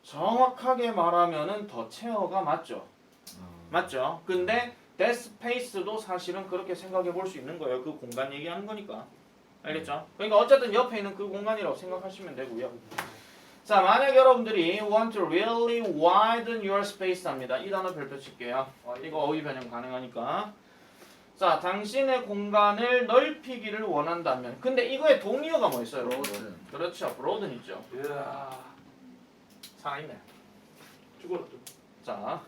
정확하게 말하면은 더 체어가 맞죠. 맞죠? 근데 that space도 사실은 그렇게 생각해 볼 수 있는 거예요. 그 공간 얘기하는 거니까. 알겠죠? 그러니까 어쨌든 옆에 있는 그 공간이라고 생각하시면 되고요. 자, 만약 여러분들이 want to really widen your space 합니다. 이 단어 별표 칠게요. 이거 어휘 변형 가능하니까. 자, 당신의 공간을 넓히기를 원한다면. 근데 이거의 동의어가 뭐 있어요? broaden. 그렇죠. broaden 있죠. 이야. 살아있네. 죽어라 좀. 자, 야.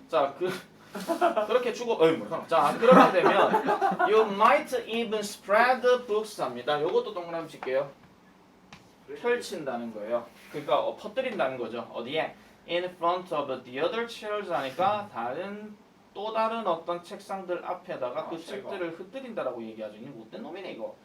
자, 그렇게 자, 그렇게 되면 you might even spread books 합니다. 요것도 동그라미 칠게요. 펼친다는 거예요. 그러니까 퍼뜨린다는 거죠. 어디에? In front of the other chairs 하니까 또 다른 어떤 책상들 앞에다가 그 책들을 흩뜨린다라고 얘기하죠. 이 못된 놈이네 이거.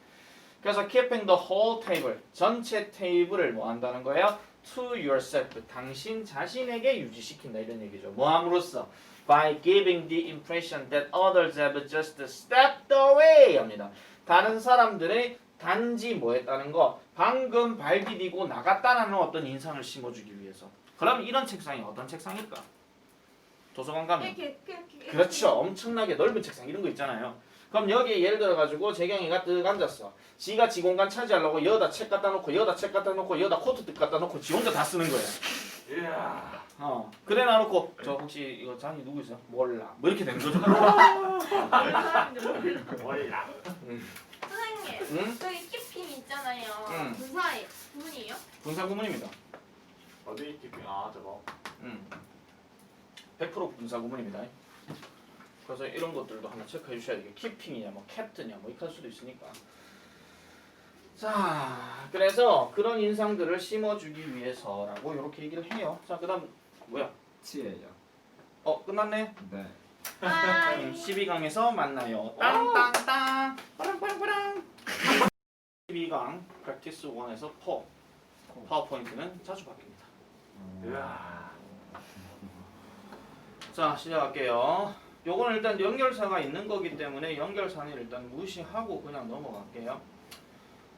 그래서 keeping the whole table, 전체 테이블을 뭐 한다는 거예요? To yourself, 당신 자신에게 유지시킨다 이런 얘기죠. 뭐 함으로써? By giving the impression that others have just stepped away 합니다. 다른 사람들의 단지 뭐 했다는 거? 방금 발 디디고 나갔다라는 어떤 인상을 심어주기 위해서. 그럼 이런 책상이 어떤 책상일까? 도서관 가면 그렇죠. 엄청나게 넓은 책상 이런 거 있잖아요. 그럼 여기에 예를 들어 가지고 재경이가 뜩 앉았어. 지가 지 공간 차지하려고 여기다 책 갖다 놓고 여기다 책 갖다 놓고 여기다 코트 뜩 갖다 놓고 지 혼자 다 쓰는 거야. 이야. 그래 놔놓고 저 혹시 이거 장이 누구 있어요? 몰라. 뭐 이렇게 되는 거죠. 뭐야. 선생님, 응? 저기 키핑 있잖아요. 응. 분사의 구문이에요? 분사 구문입니다. 어디 키핑? 아 저거. 100% 분사 구문입니다. 그래서 이런 것들도 하나 체크해 주셔야 돼요. 키핑이냐 뭐 캡트냐 뭐 이렇게 할 수도 있으니까. 자, 그래서 그런 인상들을 심어주기 위해서라고 이렇게 얘기를 해요. 자, 그다음 뭐야? 치예요. 끝났네. 네. 12강에서 만나요. 땅땅땅 빠랑빠랑빠랑. 12강 practice 1에서 4 파워포인트는 자주 바뀝니다. 이야. 자, 시작할게요. 요거는 일단 연결사가 있는 거기 때문에 연결사는 일단 무시하고 그냥 넘어갈게요.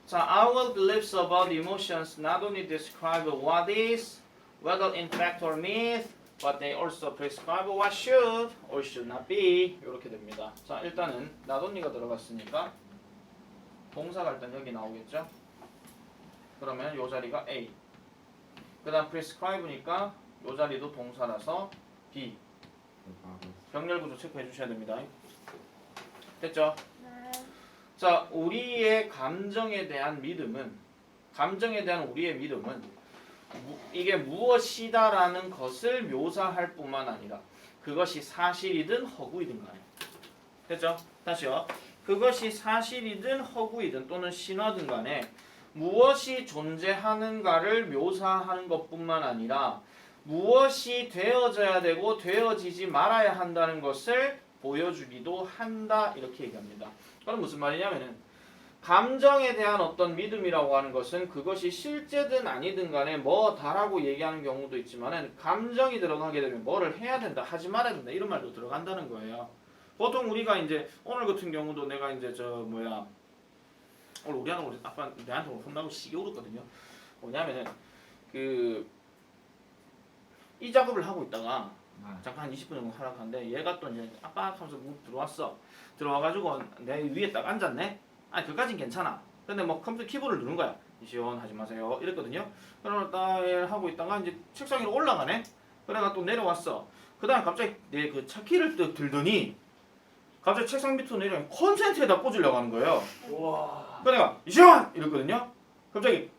자, our beliefs about emotions not only describe what is, whether in fact or myth, but they also prescribe what should or should not be. 이렇게 됩니다. 자, 일단은 not only가 들어갔으니까 동사가 일단 여기 나오겠죠? 그러면 요 자리가 A. 그 다음 prescribe니까 요 자리도 동사라서 B. 병렬 구조 체크해 주셔야 됩니다. 됐죠? 네. 자, 우리의 감정에 대한 믿음은 이게 무엇이다라는 것을 묘사할 뿐만 아니라 그것이 사실이든 허구이든 간에. 됐죠? 다시요. 그것이 사실이든 허구이든 또는 신화든 간에 무엇이 존재하는가를 묘사하는 것뿐만 아니라 무엇이 되어져야 되고 되어지지 말아야 한다는 것을 보여주기도 한다 이렇게 얘기합니다. 그럼 무슨 말이냐면은 감정에 대한 어떤 믿음이라고 하는 것은 그것이 실제든 아니든 간에 뭐다라고 얘기하는 경우도 있지만은 감정이 들어가게 되면 뭐를 해야 된다 하지 말아야 된다 이런 말도 들어간다는 거예요. 보통 우리가 이제 오늘 같은 경우도 내가 이제 오늘 우리 아빠 내한테 혼나고 시기 오르거든요. 뭐냐면은 이 작업을 하고 있다가 잠깐 한 20분 정도 하락하는데 얘가 또 이제 아빠 하면서 들어왔어. 들어와가지고 내 위에 딱 앉았네. 아니 그까진 괜찮아. 근데 뭐 컴퓨터 키보드를 누른 거야. 시원하지 마세요. 이랬거든요. 그러고 딱 하고 있다가 이제 책상 위로 올라가네. 그래가 또 내려왔어. 그다음 갑자기 내 그 차키를 들더니 갑자기 책상 밑으로 내려 콘센트에다 꽂으려고 하는 거예요. 우와. 그래가 시원 이랬거든요. 갑자기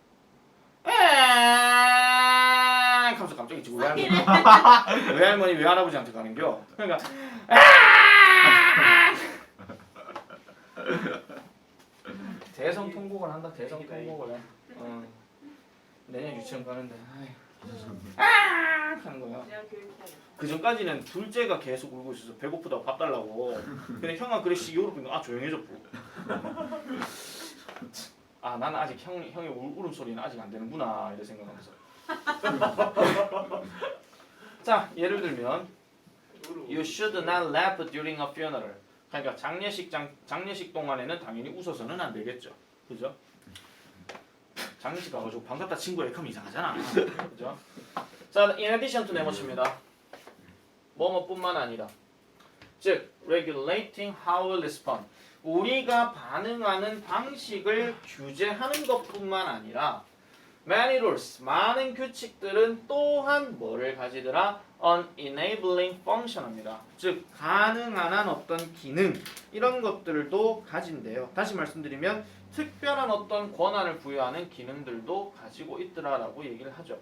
하면서 갑자기 지금 외할머니 외할아버지한테 가는겨. 그러니까 대성통곡을 한다. 대성통곡을 해. 내년 유치원 가는데 하는 거야. 내가 교육해야겠다. 그 전까지는 둘째가 계속 울고 있어서 배고프다고 밥 달라고. 근데 형아 그래 시기 오르니까 조용해졌고. 나는 아직 형의 울음소리는 아직 안 되는구나 이런 생각하면서. 자, 예를 들면 You should not laugh during a funeral. 그러니까 장례식 동안에는 당연히 웃어서는 안 되겠죠. 그죠? 장례식 가가지고 반갑다 친구야 이렇게 하면 이상하잖아. 그죠? 자, in addition to 네모칩니다. 뭐뭐뿐만 아니라 즉 regulating how we respond. 우리가 반응하는 방식을 규제하는 것뿐만 아니라 Many rules, 많은 규칙들은 또한 뭐를 가지더라? An enabling function입니다. 즉 가능한 한 어떤 기능 이런 것들도 가진대요. 다시 말씀드리면 특별한 어떤 권한을 부여하는 기능들도 가지고 있더라라고 얘기를 하죠.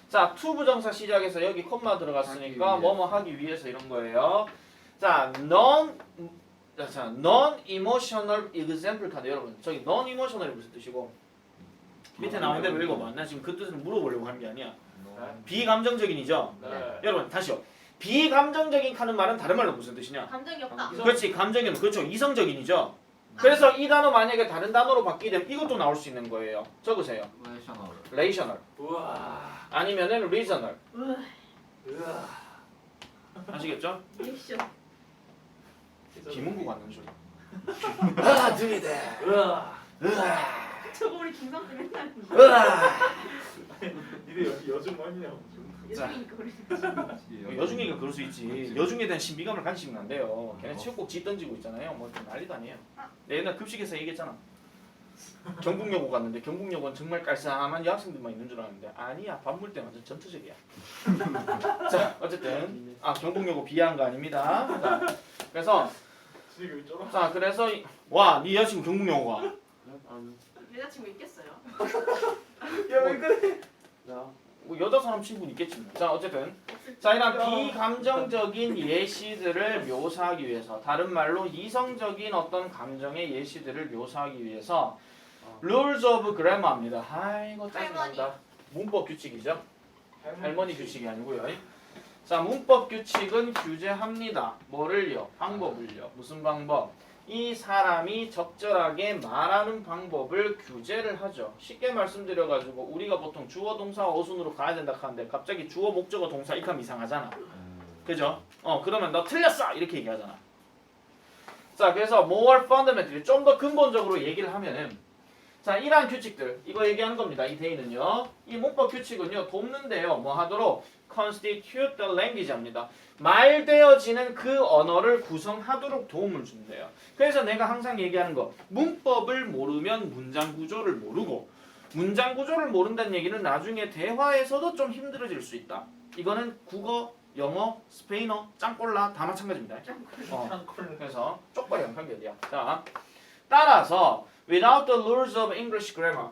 자, to 부정사 시작해서 여기 콤마 들어갔으니까 뭐뭐 하기 위해서 이런 거예요. 자, non-emotional example 카드 여러분. 저기 non-emotional이 무슨 뜻이고? 밑에 나온 대로 읽어봐. 나 지금 그 뜻을 물어보려고 하는 게 아니야. 비감정적인이죠. 네. 여러분 다시요. 비감정적인 하는 말은 다른 말로 무슨 뜻이냐? 감정이 없다. 그렇지, 감정은 그렇죠. 이성적인이죠. 그래서 이 단어 만약에 다른 단어로 바뀌게 되면 이것도 나올 수 있는 거예요. 적으세요. relational 우와. 아니면은 reasonal. 우와. 아시겠죠? 리액션. 김은국 왔는 소리. 아 들이대. 우와. 저거 우리 김상 때 맨날 니네 여기 여중 많이냐고. 여중이니까 그래. 여중이가 그럴 수 있지. 여중에 대한 신비감을 가지시면 안 돼요. 걔네 체육복 집 던지고 있잖아요. 뭐 난리도 아니에요. 내가 옛날 급식에서 얘기했잖아. 경북여고 갔는데 경북여고는 정말 깔쌈한 여학생들만 있는 줄 알았는데 아니야. 밥 먹을 때 완전 전투적이야. 자 어쨌든 경북여고 비하한 거 아닙니다. 자, 그래서 지금 여기 쫄아. 자 그래서 와네 여자친구 경북여고 가. 여자친구 있겠어요? 야왜 그래? 뭐 여자 사람 친구는 있겠지. 뭐. 자 어쨌든 자 이런 비감정적인 예시들을 묘사하기 위해서 다른 말로 이성적인 어떤 감정의 예시들을 묘사하기 위해서 rules of grammar입니다. 아이고 짜증난다. 문법 규칙이죠. 할머니 규칙이 아니고요. 자 문법 규칙은 규제합니다. 뭐를요? 방법을요. 무슨 방법? 이 사람이 적절하게 말하는 방법을 규제를 하죠. 쉽게 말씀드려가지고 우리가 보통 주어 동사와 어순으로 가야 된다 하는데 갑자기 주어 목적어 동사 이렇게 하면 이상하잖아. 그죠? 그러면 너 틀렸어! 이렇게 얘기하잖아. 자 그래서 more fundamentally 좀 더 근본적으로 얘기를 하면은 자 이러한 규칙들 이거 얘기하는 겁니다. 이 데이는요. 이 문법 규칙은요 돕는데요. 뭐 하도록 constitute the language 합니다. 말되어지는 그 언어를 구성하도록 도움을 준대요. 그래서 내가 항상 얘기하는 거 문법을 모르면 문장 구조를 모르고 문장 구조를 모른다는 얘기는 나중에 대화에서도 좀 힘들어질 수 있다. 이거는 국어, 영어, 스페인어, 짱꼴라 다 마찬가지입니다. 그래서 쪽발이 한 판결이야. 자, 따라서 without the rules of English grammar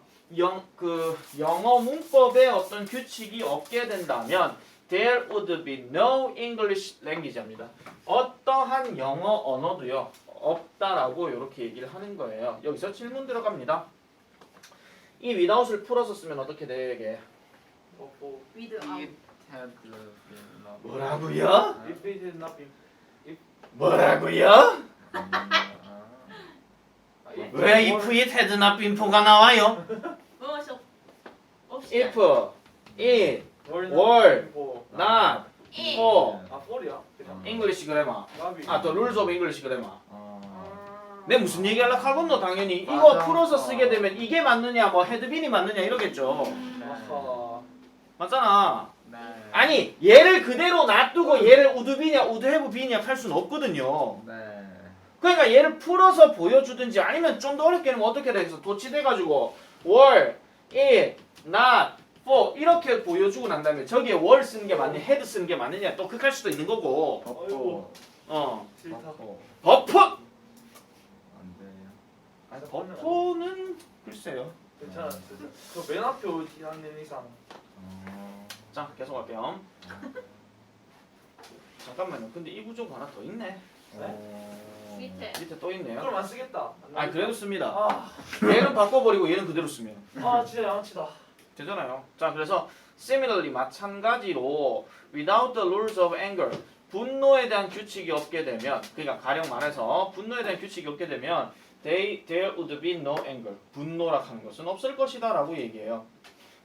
영어 문법에 어떤 규칙이 없게 된다면 there would be no English language입니다. 어떠한 영어 언어도요 없다라고 이렇게 얘기를 하는 거예요. 여기서 질문 들어갑니다. 이 without을 풀어서 쓰면 어떻게 되게? with out. 뭐라고요? If it had not been. 뭐라고요? 왜 if it had not been가 나와요? 무엇이 없이. if, it, were were, for. not, 이. for 아 for이야. English grammar. 나비. 또 rules of English grammar. 아. 내 무슨 얘기하려고 하겠노 당연히 이거 맞아. 풀어서 쓰게 되면 이게 맞느냐 뭐 헤드빈이 맞느냐 이러겠죠. 아하. 맞잖아. 아니 얘를 그대로 놔두고 얘를 우드비냐 우드해브비냐 할 수는 없거든요. 그러니까 얘를 풀어서 보여주든지 아니면 좀 더 어렵게 하면 어떻게 되겠어? 도치돼가지고 were, it, not, for 이렇게 보여주고 난 다음에 저기에 were 쓰는 게 맞냐 had 쓰는 게 맞느냐 또 극할 수도 있는 거고. 싫다. 버프! 아니 버프는 글쎄요. 괜찮아. 저맨 앞에 오지 않는 이상. 자 계속 할게요. 잠깐만요. 근데 이 구조가 하나 더 있네. 밑에. 밑에 또 있네요. 그럼 안 쓰겠다. 아 그래도 씁니다. 아, 얘는 바꿔버리고 얘는 그대로 쓰면 진짜 양아치다. 되잖아요. 자 그래서 similarly 마찬가지로 without the rules of anger 분노에 대한 규칙이 없게 되면 그러니까 가령 말해서 분노에 대한 규칙이 없게 되면 there would be no anger 분노라 하는 것은 없을 것이다 라고 얘기해요.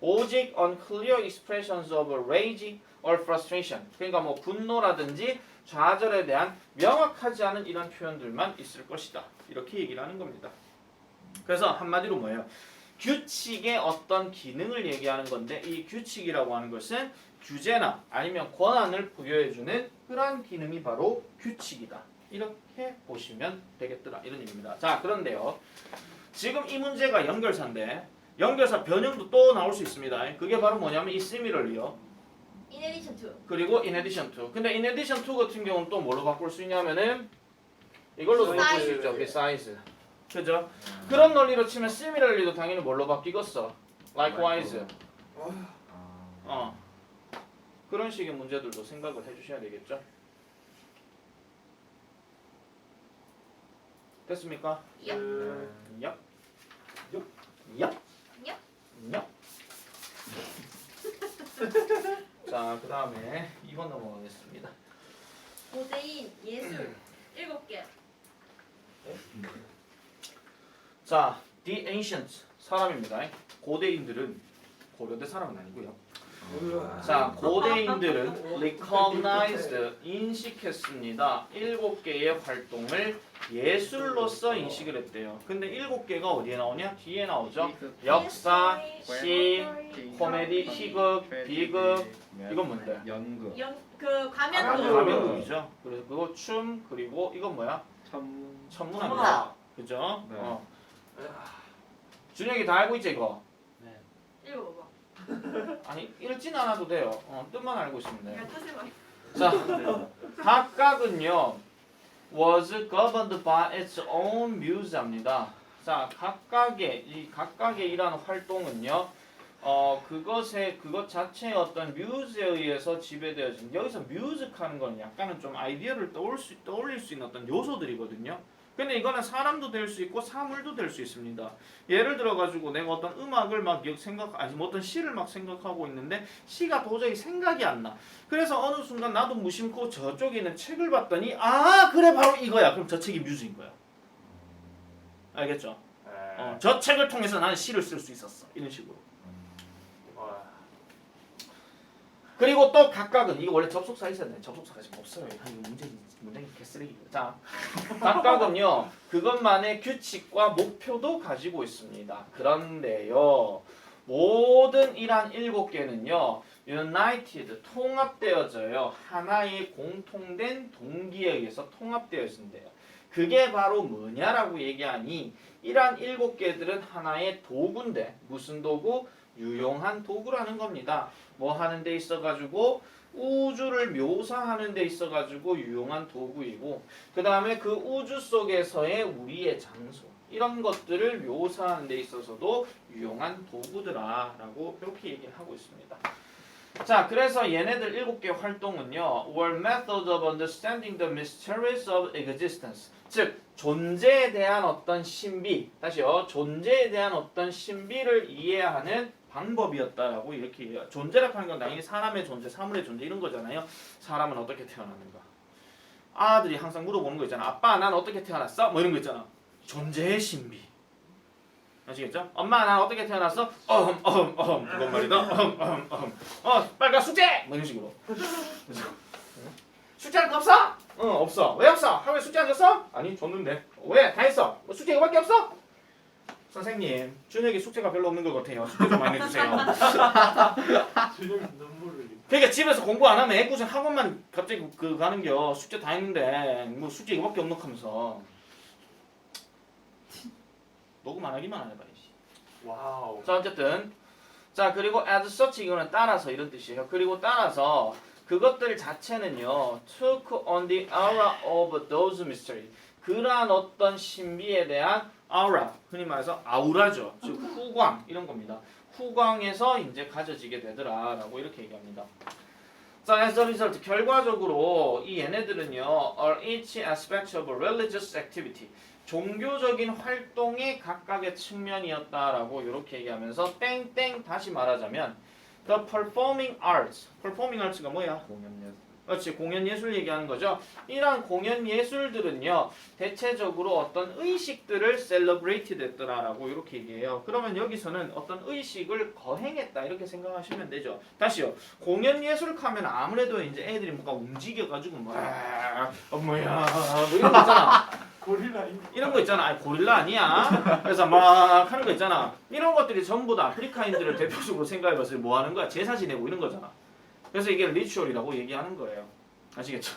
오직 unclear expressions of rage or frustration 그러니까 뭐 분노라든지 좌절에 대한 명확하지 않은 이런 표현들만 있을 것이다 이렇게 얘기를 하는 겁니다. 그래서 한마디로 뭐예요? 규칙의 어떤 기능을 얘기하는 건데 이 규칙이라고 하는 것은 규제나 아니면 권한을 부여해주는 그러한 기능이 바로 규칙이다 이렇게 보시면 되겠더라 이런 얘기입니다. 자 그런데요 지금 이 문제가 연결사인데 연결사 변형도 또 나올 수 있습니다. 그게 바로 뭐냐면 이 similarly요. In addition to. 그리고 in addition to. 근데 in addition to 같은 경우는 또 뭘로 바꿀 수 있냐면은 이걸로도 바꿀 수 있죠. besides. 그죠? 그런 논리로 치면 similarly도 당연히 뭘로 바뀌겠어? likewise. 그런 식의 문제들도 생각을 해주셔야 되겠죠. 됐습니까? Yep. 얍. 얍. Yep. 얍. 자, 그 다음에 2번 넘어가겠습니다. 고대인 예술 7개. 자, the ancients 사람입니다. 고대인들은 고려대 사람은 아니고요. 자, 고대인들은 recognized 인식했습니다. 7개의 활동을 예술로서 인식을 했대요. 근데 7개가 어디에 나오냐? 뒤에 나오죠. 역사, 시, 코미디, 희극, 비극. 이건 뭔데? 연극. 그 가면도. 가면극이죠. 그리고 춤, 그리고 이건 뭐야? 천문학이야. 그죠? 네. 준혁이 다 알고 있지 이거? 읽어봐. 아니 읽진 않아도 돼요. 뜻만 알고 있으면 돼요. 내가 뜻을 말. 자, 각각은요 was governed by its own muse입니다. 자, 각각의 이러한 활동은요 그것 자체의 어떤 뮤즈에 의해서 지배되어진, 여기서 뮤직하는 건 약간은 좀 아이디어를 떠올릴 수 있는 어떤 요소들이거든요. 근데 이거는 사람도 될 수 있고 사물도 될 수 있습니다. 예를 들어 가지고 내가 어떤 음악을 막 어떤 시를 막 생각하고 있는데 시가 도저히 생각이 안 나. 그래서 어느 순간 나도 무심코 저쪽에 있는 책을 봤더니 아 그래 바로 이거야. 그럼 저 책이 뮤즈인 거야. 알겠죠? 저 책을 통해서 나는 시를 쓸 수 있었어. 이런 식으로. 그리고 또 각각은 이거 원래 접속사 있었네. 접속사가 지금 없어요. 문제는 개쓰레기고. 자, 각각은요 그것만의 규칙과 목표도 가지고 있습니다. 그런데요 모든 이러한 7개는요 united 통합되어져요. 하나의 공통된 동기에 의해서 통합되어 있는데요. 그게 바로 뭐냐라고 얘기하니 이러한 7개들은 하나의 도구인데 무슨 도구? 유용한 도구라는 겁니다. 뭐 하는 데 있어가지고 우주를 묘사하는 데 있어가지고 유용한 도구이고 그 다음에 그 우주 속에서의 우리의 장소 이런 것들을 묘사하는 데 있어서도 유용한 도구더라 라고 이렇게 얘기를 하고 있습니다. 자, 그래서 얘네들 7개 활동은요 were methods of understanding the mysteries of existence, 즉 존재에 대한 어떤 신비, 다시요 존재에 대한 어떤 신비를 이해하는 방법이었다라고 이렇게 얘기해요. 존재라고 하는 건 당연히 사람의 존재, 사물의 존재 이런 거잖아요. 사람은 어떻게 태어났는가? 아들이 항상 물어보는 거 있잖아. 아빠 난 어떻게 태어났어? 뭐 이런 거 있잖아. 존재의 신비. 아시겠죠? 엄마 난 어떻게 태어났어? 그건 말이다. 빨리 가 숙제! 뭐 이런 식으로. 숙제할 거 없어? 없어. 왜 없어? 하루에 숙제 안 줬어? 아니 줬는데. 왜? 다 했어. 뭐 숙제 이거밖에 없어? 선생님, 준혁이 숙제가 별로 없는 것 같아요. 숙제 좀 많이 해주세요. 준혁이 눈물을. 그러니까 집에서 공부 안 하면 애꿎은 학원만 갑자기 가는겨. 숙제 다 했는데 뭐 숙제 이거밖에 없노 하면서. 녹음 안 하기만 안 해봐야지. 와우. 자, 어쨌든 자 그리고 as such 이거는 따라서 이런 뜻이에요. 그리고 따라서 그것들 자체는요 took on the aura of those mystery, 그러한 어떤 신비에 대한 aura, 흔히 말해서 아우라죠. 즉 후광 이런 겁니다. 후광에서 이제 가져지게 되더라라고 이렇게 얘기합니다. 자, as a result 결과적으로 이 얘네들은요 are each aspect of a religious activity, 종교적인 활동의 각각의 측면이었다라고 이렇게 얘기하면서 땡땡 다시 말하자면 the performing arts가 뭐야? 공연예술. 그렇지, 공연 예술 얘기하는 거죠. 이러한 공연 예술들은요 대체적으로 어떤 의식들을 celebrate 됐더라라고 이렇게 얘기해요. 그러면 여기서는 어떤 의식을 거행했다 이렇게 생각하시면 되죠. 다시요, 공연 예술 하면 아무래도 이제 애들이 뭔가 움직여가지고 뭐야 뭐 이런 거 있잖아. 고릴라 이런 거 있잖아. 아니 고릴라 아니야. 그래서 막 하는 거 있잖아. 이런 것들이 전부 다 아프리카인들을 대표적으로 생각해봤을 때 뭐 하는 거야? 제사 지내고 이런 거잖아. 그래서 이게 리추얼이라고 얘기하는 거예요. 아시겠죠?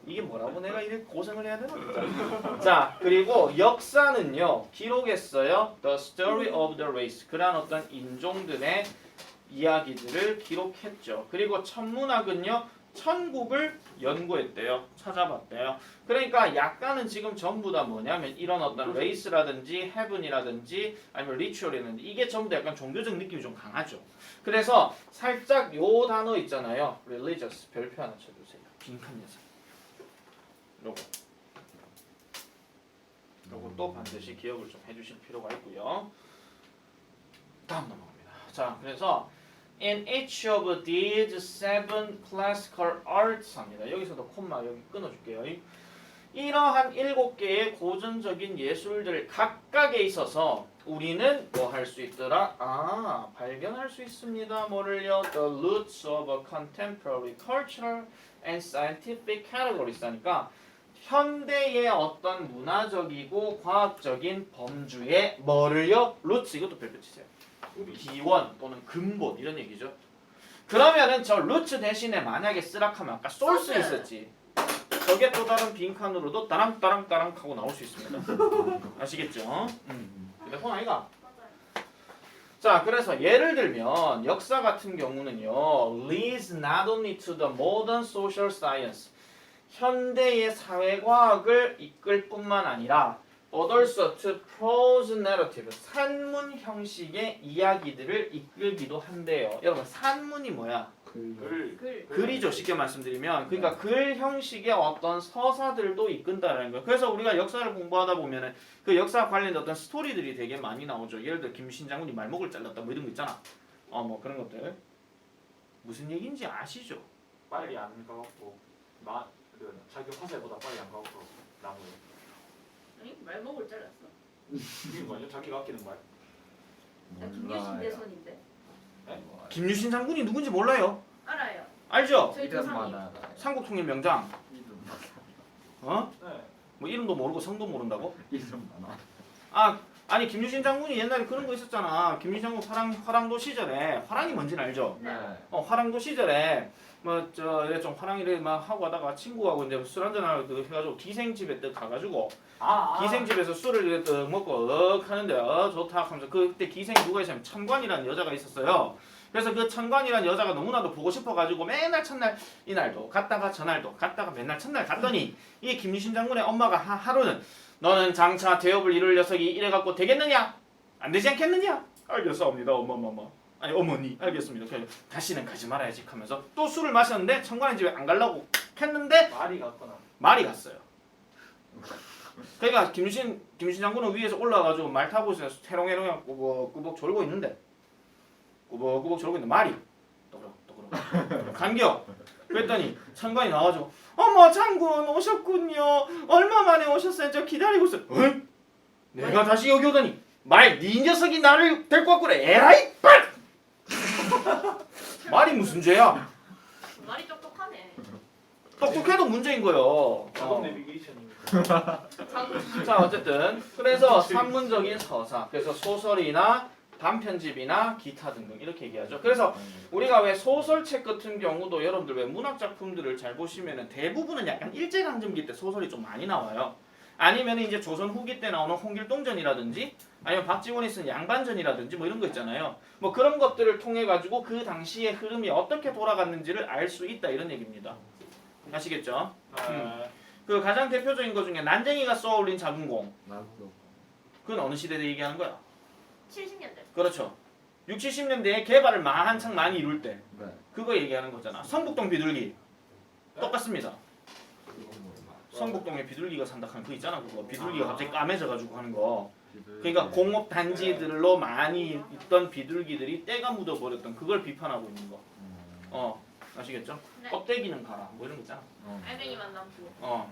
이게 뭐라고 내가 이렇게 고생을 해야 되나 진짜. 자, 그리고 역사는요. 기록했어요. The story of the race. 그러한 어떤 인종들의 이야기들을 기록했죠. 그리고 천문학은요. 천국을 연구했대요. 찾아봤대요. 그러니까 약간은 지금 전부 다 뭐냐면 이런 어떤 레이스라든지 헤븐이라든지 아니면 리추얼이라든지 이게 전부 다 약간 종교적 느낌이 좀 강하죠. 그래서 살짝 요 단어 있잖아요. religious 별표 하나 쳐주세요. 빈칸 녀석. 요것도 반드시 기억을 좀 해주실 필요가 있고요. 다음 넘어갑니다. 자, 그래서 In each of these seven classical arts 합니다. 여기서도 콤마 여기 끊어줄게요. 이러한 7개의 고전적인 예술들 각각에 있어서 우리는 뭐 할 수 있더라? 발견할 수 있습니다. 뭐를요? The roots of a contemporary cultural and scientific categories 하니까 현대의 어떤 문화적이고 과학적인 범주의 뭐를요? roots 이것도 별표 치세요. 기원 또는 근본 이런 얘기죠. 그러면은 저 루트 대신에 만약에 쓰라하면 아까 소스 있었지. 저게 또 다른 빈칸으로도 따랑따랑따랑 하고 나올 수 있습니다. 아시겠죠? 근데 폰 아이가? 자, 그래서 예를 들면 역사 같은 경우는요. leads not only to the modern social science 현대의 사회과학을 이끌 뿐만 아니라 but also to prose narrative 산문 형식의 이야기들을 이끌기도 한대요. 여러분 산문이 뭐야? 글이죠. 쉽게 말씀드리면 그러니까 글 형식의 어떤 서사들도 이끈다라는 거예요. 그래서 우리가 역사를 공부하다 보면은 그 역사 관련된 어떤 스토리들이 되게 많이 나오죠. 예를 들어 김신 장군이 말목을 잘랐다 뭐 이런 거 있잖아. 뭐 그런 것들 무슨 얘기인지 아시죠? 빨리 안 가고 자기 화살보다 빨리 안 가고 나무에. 아니 말목을 잘랐어. 이게 뭐냐? 자기가 아끼는 말. 나 김유신 대선인데. 김유신 장군이 누군지 몰라요? 알아요. 알죠? 저희 이름 조상님. 많아. 삼국통일 명장. 이름 네. 뭐 이름도 모르고 성도 모른다고? 이름 많아. 아니 김유신 장군이 옛날에 그런 거 있었잖아. 김유신 장군 화랑도 시절에 화랑이 뭔지는 알죠? 네. 화랑도 시절에 좀 화랑이를 막 하고 하다가 친구하고 이제 술 한잔 하고 해가지고 기생집에 딱 가가지고 기생집에서 술을 이렇게 딱 먹고 하는데 좋다 하면서 그때 기생 누가 있으면 천관이라는 여자가 있었어요. 그래서 그 천관이라는 여자가 너무나도 보고 싶어가지고 맨날 첫날 이날도 갔다가 전날도 갔다가 맨날 첫날 갔더니 이 김유신 장군의 엄마가 하루는 너는 장차 대업을 이룰 녀석이 이래갖고 되겠느냐? 안 되지 않겠느냐? 알겠사옵니다 엄마. 아니 어머니 알겠습니다. 그래서 다시는 가지 말아야지 하면서 또 술을 마셨는데 천관의 집에 안 가려고 했는데 말이 같거나. 말이 갔어요. 그러니까 김유신 장군은 위에서 올라가가지고 말 타고 있어요. 해롱해롱 꾸벅꾸벅 졸고 있는데 말이 또그러 간겨. 그랬더니 천관이 나와가지고 어머 장군 오셨군요. 얼마 만에 오셨어요? 저 기다리고 있어요. 응? 내가 다시 여기 오더니 네 녀석이 나를 데리고 왔구래. 에라이 빡! 말이 무슨 죄야? 말이 똑똑하네. 똑똑해도 문제인 거요. 작업 내비게이션이. 자 어쨌든 그래서 산문적인 서사 그래서 소설이나 단편집이나 기타 등등 이렇게 얘기하죠. 그래서 우리가 왜 소설책 같은 경우도 여러분들 왜 문학 작품들을 잘 보시면은 대부분은 약간 일제강점기 때 소설이 좀 많이 나와요. 아니면 이제 조선 후기 때 나오는 홍길동전이라든지 아니면 박지원이 쓴 양반전이라든지 뭐 이런 거 있잖아요. 뭐 그런 것들을 통해 가지고 그 당시의 흐름이 어떻게 돌아갔는지를 알 수 있다 이런 얘기입니다. 아시겠죠? 그 가장 대표적인 것 중에 난쟁이가 쏘아올린 작은 공. 그건 어느 시대에 얘기하는 거야? 70년대. 그렇죠. 60, 70년대에 개발을 한창 많이 이룰 때 네. 그거 얘기하는 거잖아. 성북동 비둘기 똑같습니다. 성북동에 비둘기가 산다 하는 거 있잖아. 그거 비둘기가 갑자기 까매져가지고 하는 거. 그러니까 공업 단지들로 많이 있던 비둘기들이 때가 묻어버렸던 그걸 비판하고 있는 거. 아시겠죠? 네. 껍데기는 가라 뭐 이런 거 있잖아. 알맹이만 남고.